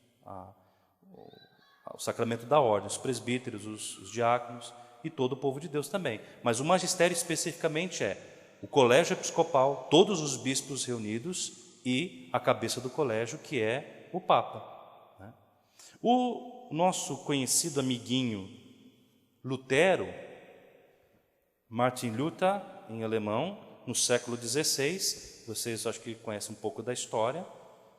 O sacramento da ordem, os presbíteros, os diáconos, e todo o povo de Deus também. Mas o magistério especificamente é o colégio episcopal, todos os bispos reunidos e a cabeça do colégio, que é o Papa, né? O nosso conhecido amiguinho Lutero, Martin Luther, em alemão, no século XVI, vocês acho que conhecem um pouco da história,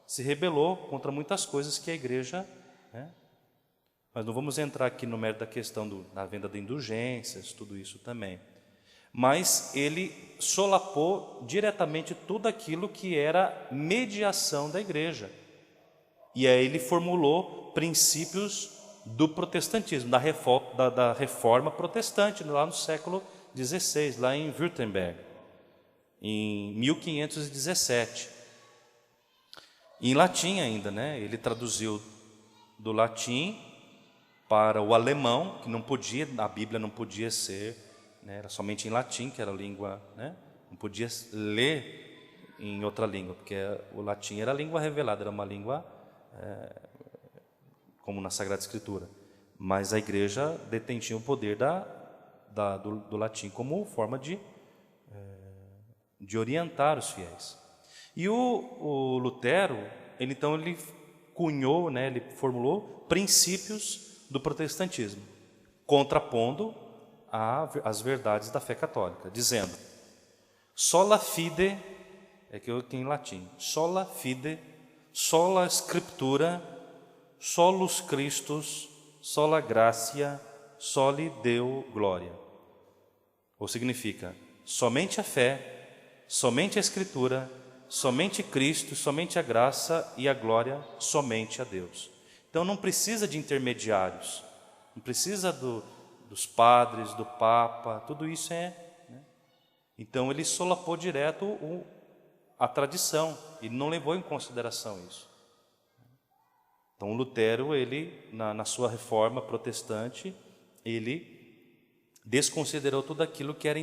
se rebelou contra muitas coisas que a igreja, né? Mas não vamos entrar aqui no mérito da questão da venda de indulgências, tudo isso também. Mas ele solapou diretamente tudo aquilo que era mediação da igreja. E aí ele formulou princípios do protestantismo, da reforma protestante, lá no século XVI, lá em Württemberg, em 1517. Em latim ainda, né? Ele traduziu do latim para o alemão, que não podia, a Bíblia não podia ser, né, era somente em latim, que era a língua, né, não podia ler em outra língua, porque o latim era a língua revelada, era uma língua como na Sagrada Escritura. Mas a igreja detinha o poder do latim como forma de orientar os fiéis. E o Lutero, ele cunhou, né, ele formulou princípios do protestantismo, contrapondo as verdades da fé católica, dizendo: sola fide, que em latim, sola fide, sola scriptura, solus Christus, sola gratia, soli Deo gloria. Ou significa, somente a fé, somente a Escritura, somente Cristo, somente a graça e a glória, somente a Deus. Então não precisa de intermediários, não precisa dos padres, do Papa, tudo isso é... né? Então ele solapou direto a tradição, ele não levou em consideração isso. Então Lutero, ele, na sua reforma protestante, ele desconsiderou tudo aquilo que era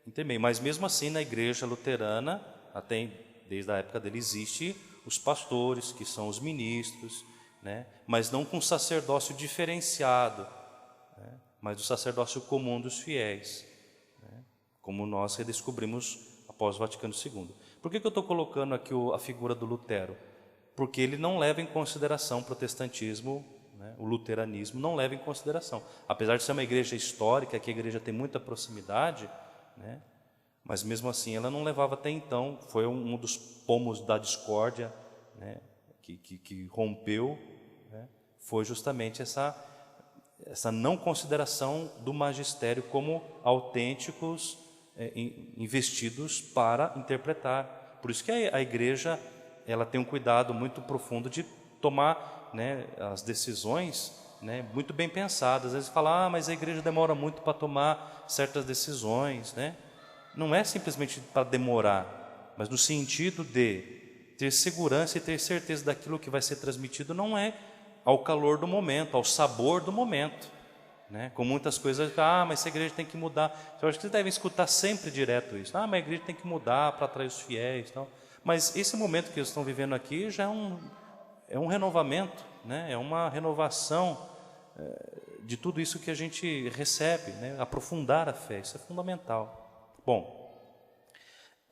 intermeio. Mas mesmo assim, na igreja luterana, até desde a época dele, existe os pastores, que são os ministros, né? Mas não com sacerdócio diferenciado, né? Mas o sacerdócio comum dos fiéis, né? Como nós redescobrimos após o Vaticano II. Por que eu estou colocando aqui a figura do Lutero? Porque ele não leva em consideração o protestantismo, né? O luteranismo não leva em consideração. Apesar de ser uma igreja histórica, que a igreja tem muita proximidade, né? Mas mesmo assim ela não levava até então, foi um dos pomos da discórdia, né? que rompeu, né? Foi justamente essa não consideração do magistério como autênticos, investidos para interpretar. Por isso que a igreja ela tem um cuidado muito profundo de tomar, né, as decisões, né, muito bem pensadas. Às vezes fala, mas a igreja demora muito para tomar certas decisões, né? Não é simplesmente para demorar, mas no sentido de ter segurança e ter certeza daquilo que vai ser transmitido, não é ao calor do momento, ao sabor do momento, né? Com muitas coisas, mas essa igreja tem que mudar. Eu acho que vocês devem escutar sempre direto isso. Mas a igreja tem que mudar para atrair os fiéis, tal. Mas esse momento que eles estão vivendo aqui já é um renovamento, né? É uma renovação de tudo isso que a gente recebe, né? Aprofundar a fé, isso é fundamental. Bom,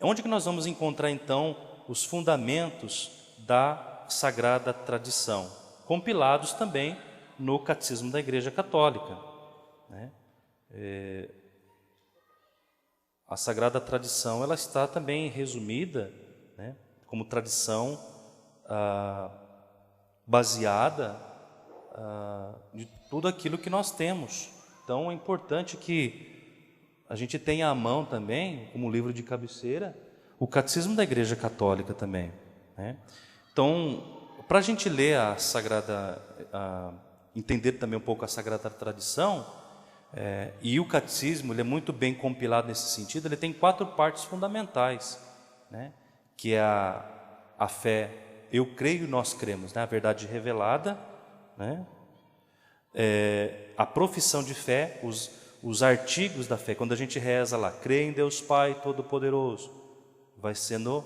onde que nós vamos encontrar então os fundamentos da Sagrada Tradição? Compilados também no Catecismo da Igreja Católica, né? A Sagrada Tradição ela está também resumida, né, como tradição baseada de tudo aquilo que nós temos. Então é importante que a gente tenha à mão também, como livro de cabeceira, o Catecismo da Igreja Católica também, né? Então, para a gente ler a Sagrada, entender também um pouco a Sagrada Tradição, e o Catecismo ele é muito bem compilado nesse sentido, ele tem 4 partes fundamentais, né? Que é a fé, eu creio e nós cremos, né? A verdade revelada, né? A profissão de fé, os artigos da fé, quando a gente reza lá, crê em Deus Pai Todo-Poderoso, vai sendo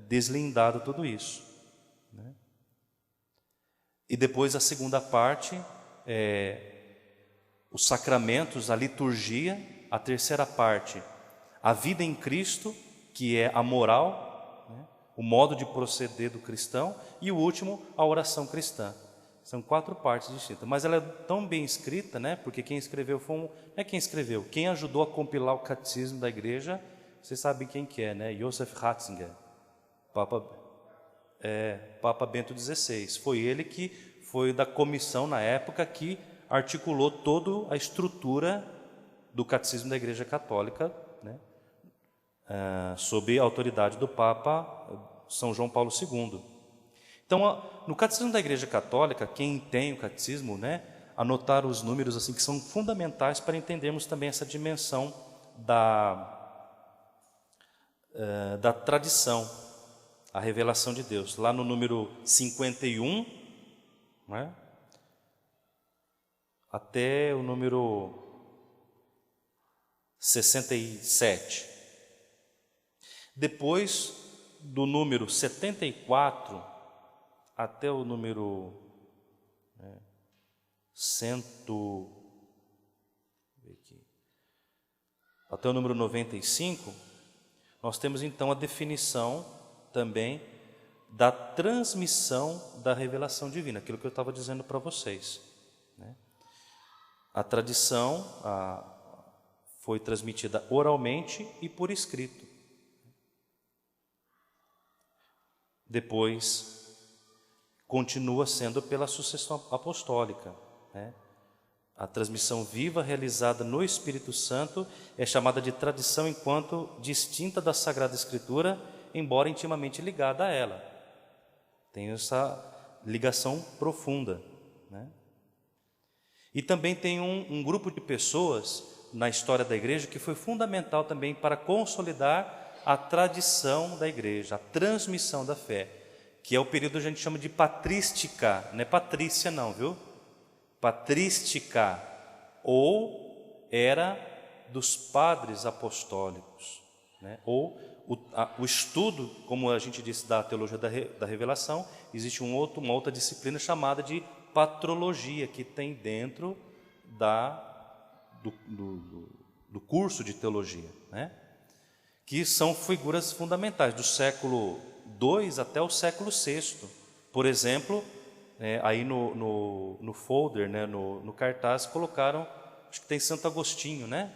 deslindado tudo isso, né? E depois a segunda parte, os sacramentos, a liturgia. A terceira parte, a vida em Cristo, que é a moral, né? O modo de proceder do cristão. E o último, a oração cristã. São 4 partes distintas, mas ela é tão bem escrita, né? Porque quem escreveu não é quem escreveu, quem ajudou a compilar o catecismo da igreja, você sabe quem que é, né? Joseph Ratzinger, Papa Bento XVI. Foi ele que foi da comissão na época que articulou toda a estrutura do catecismo da Igreja Católica, né? Sob a autoridade do Papa São João Paulo II. Então, no Catecismo da Igreja Católica, quem tem o catecismo, né, anotar os números assim que são fundamentais para entendermos também essa dimensão da tradição, a revelação de Deus. Lá no número 51, né, até o número 67. Depois do número 74 até o número 95, nós temos então a definição também da transmissão da revelação divina, aquilo que eu estava dizendo para vocês, né? A tradição foi transmitida oralmente e por escrito. Depois continua sendo pela sucessão apostólica, né? A transmissão viva realizada no Espírito Santo é chamada de tradição enquanto distinta da Sagrada Escritura, embora intimamente ligada a ela. Tem essa ligação profunda, né? E também tem um grupo de pessoas na história da igreja que foi fundamental também para consolidar a tradição da igreja, a transmissão da fé, que é o período que a gente chama de patrística, não é patrícia não, viu? Patrística, ou era dos padres apostólicos, né? Ou o estudo, como a gente disse, da teologia da revelação, existe uma outra disciplina chamada de patrologia, que tem dentro do curso de teologia, né? Que são figuras fundamentais do século II até o século VI. Por exemplo, aí no folder, né, no cartaz, colocaram, acho que tem Santo Agostinho, né?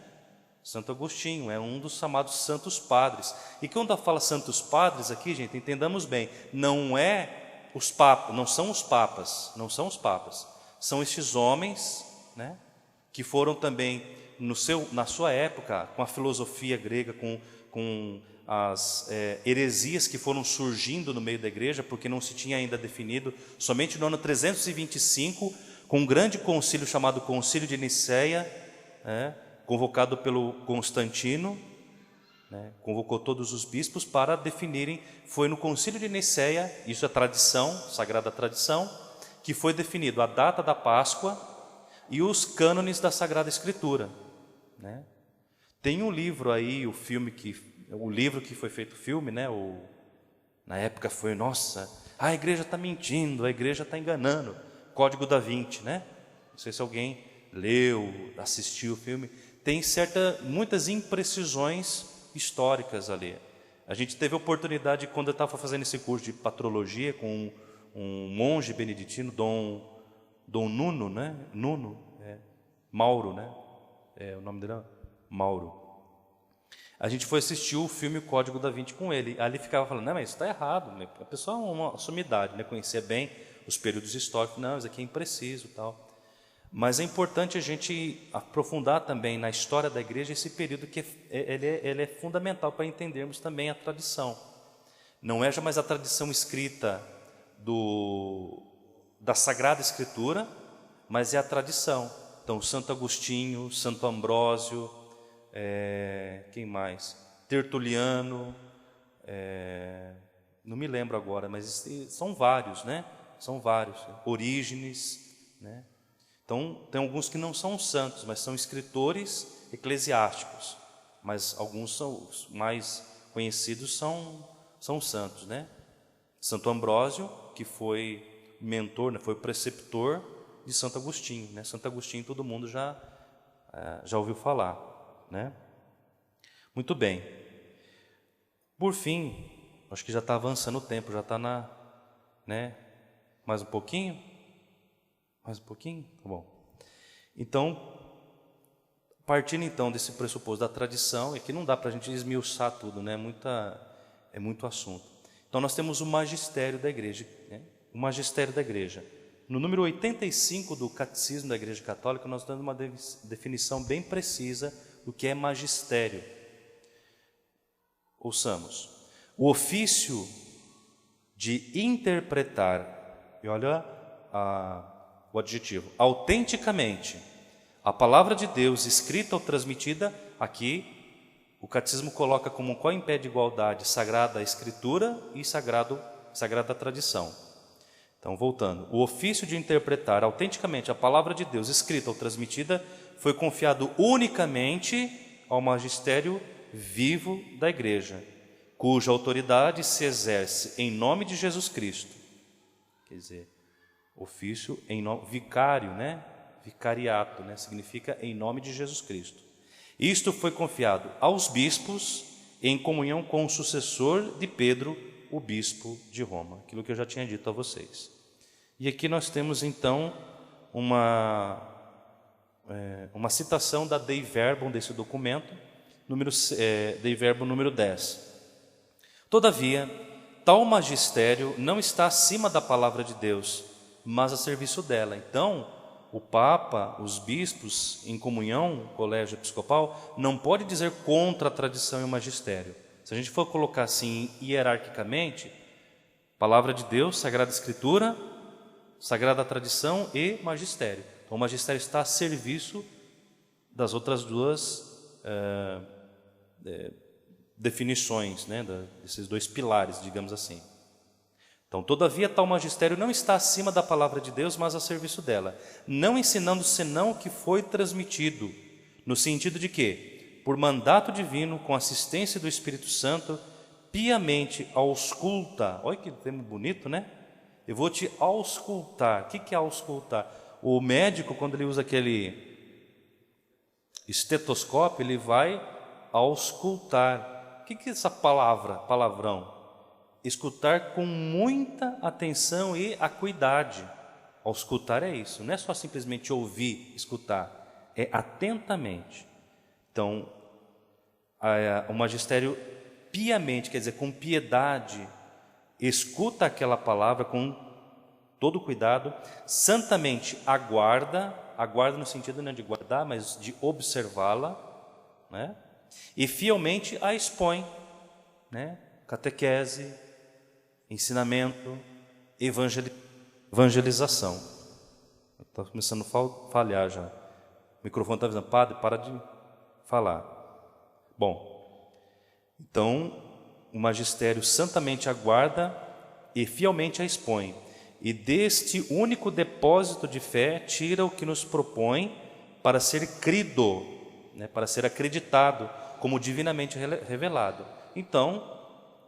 Santo Agostinho é um dos chamados santos padres. E quando fala santos padres aqui, gente, entendamos bem, não é os papas, não são os papas, são estes homens, né, que foram também na sua época, com a filosofia grega, com as heresias que foram surgindo no meio da igreja, porque não se tinha ainda definido, somente no ano 325, com um grande concílio chamado Concílio de Nicéia, convocado pelo Constantino, né, convocou todos os bispos para definirem, foi no Concílio de Nicéia, isso é tradição, sagrada tradição, que foi definido a data da Páscoa e os cânones da Sagrada Escritura, né? Tem um livro aí, o livro que foi feito filme, né? Na época foi, nossa, a igreja está mentindo, a igreja está enganando, Código da Vinci, né? Não sei se alguém leu, assistiu o filme. Tem muitas imprecisões históricas ali. A gente teve a oportunidade, quando eu estava fazendo esse curso de patrologia com um monge beneditino, Dom Nuno, né? Mauro, né? O nome dele é Mauro. A gente foi assistir o filme Código da Vinci com ele. Ali ficava falando, não, mas isso está errado. Né? A pessoa é uma sumidade, né? Conhecia bem os períodos históricos. Não, isso aqui é impreciso, tal. Mas é importante a gente aprofundar também na história da igreja esse período que ele é fundamental para entendermos também a tradição. Não é já mais a tradição escrita da Sagrada Escritura, mas é a tradição. Então, Santo Agostinho, Santo Ambrósio, quem mais? Tertuliano, não me lembro agora, mas são vários, né? São vários. Orígenes, né? Então, tem alguns que não são santos, mas são escritores eclesiásticos. Mas alguns são os mais conhecidos, são santos, né? Santo Ambrósio, que foi mentor, né? Foi preceptor de Santo Agostinho, né? Santo Agostinho todo mundo já ouviu falar, né? Muito bem. Por fim, acho que já está avançando o tempo, já está né? Mais um pouquinho? Mais um pouquinho? Tá bom. Então, partindo então desse pressuposto da tradição, é que não dá para a gente esmiuçar tudo, né? É muito assunto. Então, nós temos o magistério da igreja, né? O magistério da igreja. No número 85 do Catecismo da Igreja Católica, nós damos uma definição bem precisa do que é magistério. Ouçamos. O ofício de interpretar, e olha o adjetivo, autenticamente, a palavra de Deus escrita ou transmitida, aqui o Catecismo coloca como qual em pé de igualdade Sagrada Escritura e Sagrada Tradição. Então, voltando, o ofício de interpretar autenticamente a palavra de Deus escrita ou transmitida foi confiado unicamente ao magistério vivo da igreja, cuja autoridade se exerce em nome de Jesus Cristo. Quer dizer, ofício em nome, vicário, né? Vicariato, né? Significa em nome de Jesus Cristo. Isto foi confiado aos bispos em comunhão com o sucessor de Pedro, o bispo de Roma, aquilo que eu já tinha dito a vocês. E aqui nós temos então uma citação da Dei Verbum desse documento, Dei Verbum número 10. Todavia, tal magistério não está acima da palavra de Deus, mas a serviço dela. Então, o Papa, os bispos em comunhão, o colégio episcopal, não pode dizer contra a tradição e o magistério. Se a gente for colocar assim hierarquicamente, palavra de Deus, Sagrada Escritura, Sagrada Tradição e magistério. Então, o magistério está a serviço das outras duas definições, né, desses dois pilares, digamos assim. Então, todavia, tal magistério não está acima da palavra de Deus, mas a serviço dela, não ensinando senão o que foi transmitido, no sentido de que, por mandato divino, com assistência do Espírito Santo, piamente ausculta. Olha que termo bonito, né? Eu vou te auscultar. O que é auscultar? O médico, quando ele usa aquele estetoscópio, ele vai auscultar. O que é essa palavrão? Escutar com muita atenção e acuidade. Auscultar é isso, não é só simplesmente ouvir, escutar, é atentamente. Então, o magistério piamente, quer dizer, com piedade, escuta aquela palavra com todo cuidado, santamente aguarda no sentido não de guardar, mas de observá-la, né? E fielmente a expõe, né? Catequese, ensinamento, evangelização. Está começando a falhar já. O microfone está dizendo, padre, para de falar. Bom, então o magistério santamente aguarda e fielmente a expõe. E deste único depósito de fé tira o que nos propõe para ser crido, né, para ser acreditado como divinamente revelado. Então,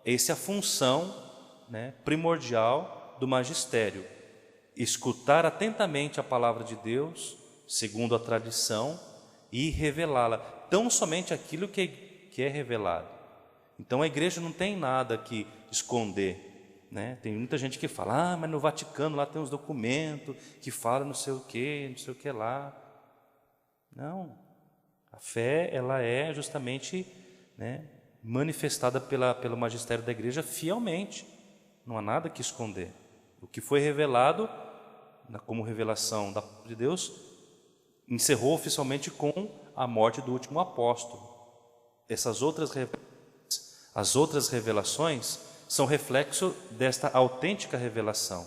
essa é a função, né, primordial do magistério: escutar atentamente a palavra de Deus, segundo a tradição, e revelá-la, tão somente aquilo que é revelado. Então a igreja não tem nada que esconder, né? Tem muita gente que fala, mas no Vaticano lá tem uns documentos que falam não sei o que lá. Não, a fé ela é justamente, né, manifestada pelo magistério da igreja fielmente, não há nada que esconder. O que foi revelado como revelação de Deus encerrou oficialmente com a morte do último apóstolo. As outras revelações são reflexo desta autêntica revelação.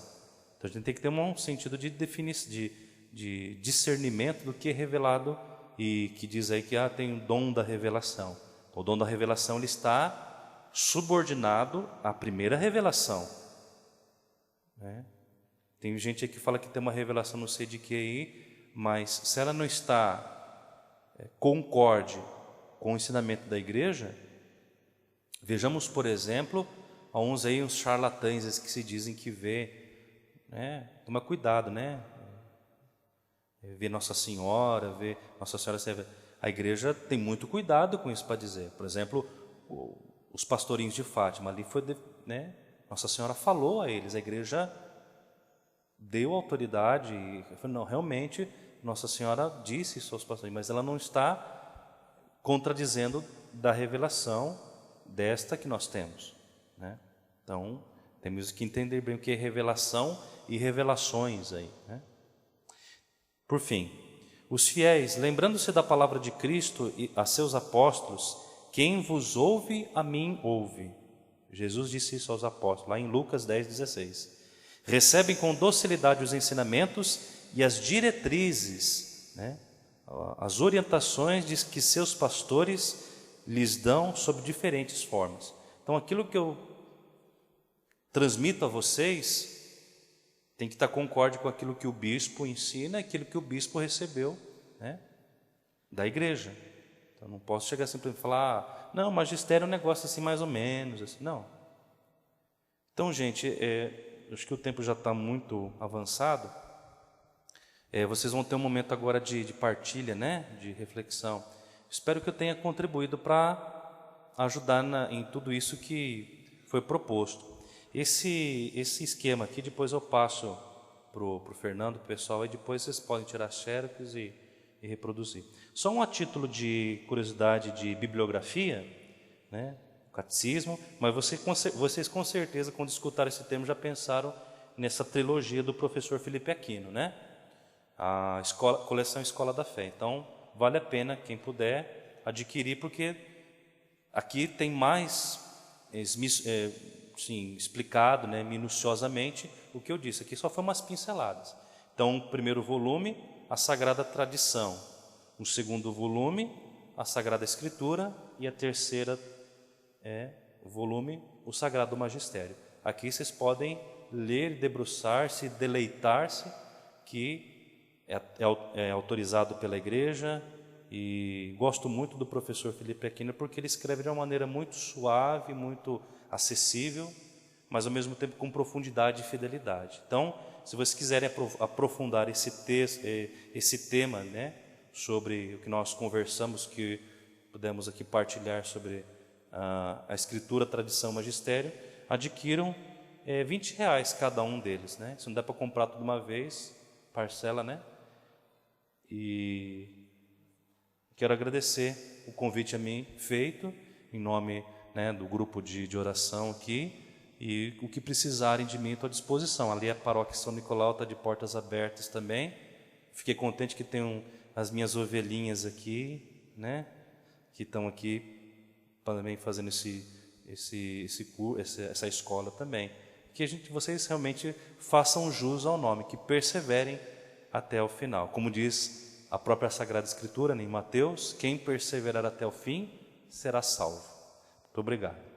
Então a gente tem que ter um sentido de discernimento do que é revelado, e que diz aí que tem o dom da revelação. O dom da revelação ele está subordinado à primeira revelação, né? Tem gente aí que fala que tem uma revelação não sei de que aí, mas se ela não está concorde com o ensinamento da igreja, vejamos, por exemplo, uns charlatães que se dizem que vê, né? Toma cuidado, né? Vê Nossa Senhora, vê Nossa Senhora. A igreja tem muito cuidado com isso para dizer. Por exemplo, os pastorinhos de Fátima, ali foi, né? Nossa Senhora falou a eles, a igreja deu autoridade e falou, não, realmente Nossa Senhora disse isso aos pastores, mas ela não está contradizendo da revelação desta que nós temos, né? Então temos que entender bem o que é revelação e revelações aí, né? Por fim, os fiéis, lembrando-se da palavra de Cristo e a seus apóstolos, quem vos ouve, a mim ouve. Jesus disse isso aos apóstolos, lá em Lucas 10:16. Recebem com docilidade os ensinamentos e as diretrizes, né, as orientações de que seus pastores lhes dão sob diferentes formas. Então, aquilo que eu transmito a vocês tem que estar concorde com aquilo que o bispo ensina e aquilo que o bispo recebeu, né, da igreja. Então, não posso chegar simplesmente e falar, não, magistério é um negócio assim mais ou menos, assim. Não. Então, gente, acho que o tempo já está muito avançado. Vocês vão ter um momento agora de partilha, né, de reflexão. Espero que eu tenha contribuído para ajudar em tudo isso que foi proposto. Esse esquema aqui, depois eu passo para o Fernando, para o pessoal, e depois vocês podem tirar xerox e reproduzir. Só a título de curiosidade de bibliografia, né, catecismo, mas vocês com certeza, quando escutaram esse termo, já pensaram nessa trilogia do professor Felipe Aquino, né? A coleção Escola da Fé. Então, vale a pena, quem puder, adquirir, porque aqui tem mais explicado, né, minuciosamente o que eu disse. Aqui só foi umas pinceladas. Então, o primeiro volume, a Sagrada Tradição, o segundo volume, a Sagrada Escritura, e a terceira volume, o Sagrado Magistério. Aqui vocês podem ler, debruçar-se, deleitar-se, que é autorizado pela Igreja. E gosto muito do professor Felipe Aquino, porque ele escreve de uma maneira muito suave, muito acessível, mas ao mesmo tempo com profundidade e fidelidade. Então, se vocês quiserem aprofundar esse tema, né, sobre o que nós conversamos, que pudemos aqui partilhar sobre a Escritura, Tradição, Magistério, adquiram R$20 cada um deles, né? Se não dá para comprar tudo uma vez, parcela, né? E quero agradecer o convite a mim feito, em nome, né, do grupo de oração aqui, e o que precisarem de mim, estou à disposição. Ali a paróquia São Nicolau está de portas abertas também. Fiquei contente que tem as minhas ovelhinhas aqui, né, que estão aqui também fazendo essa escola também. Que vocês realmente façam jus ao nome, que perseverem até o final. Como diz a própria Sagrada Escritura, em Mateus, quem perseverar até o fim será salvo. Muito obrigado.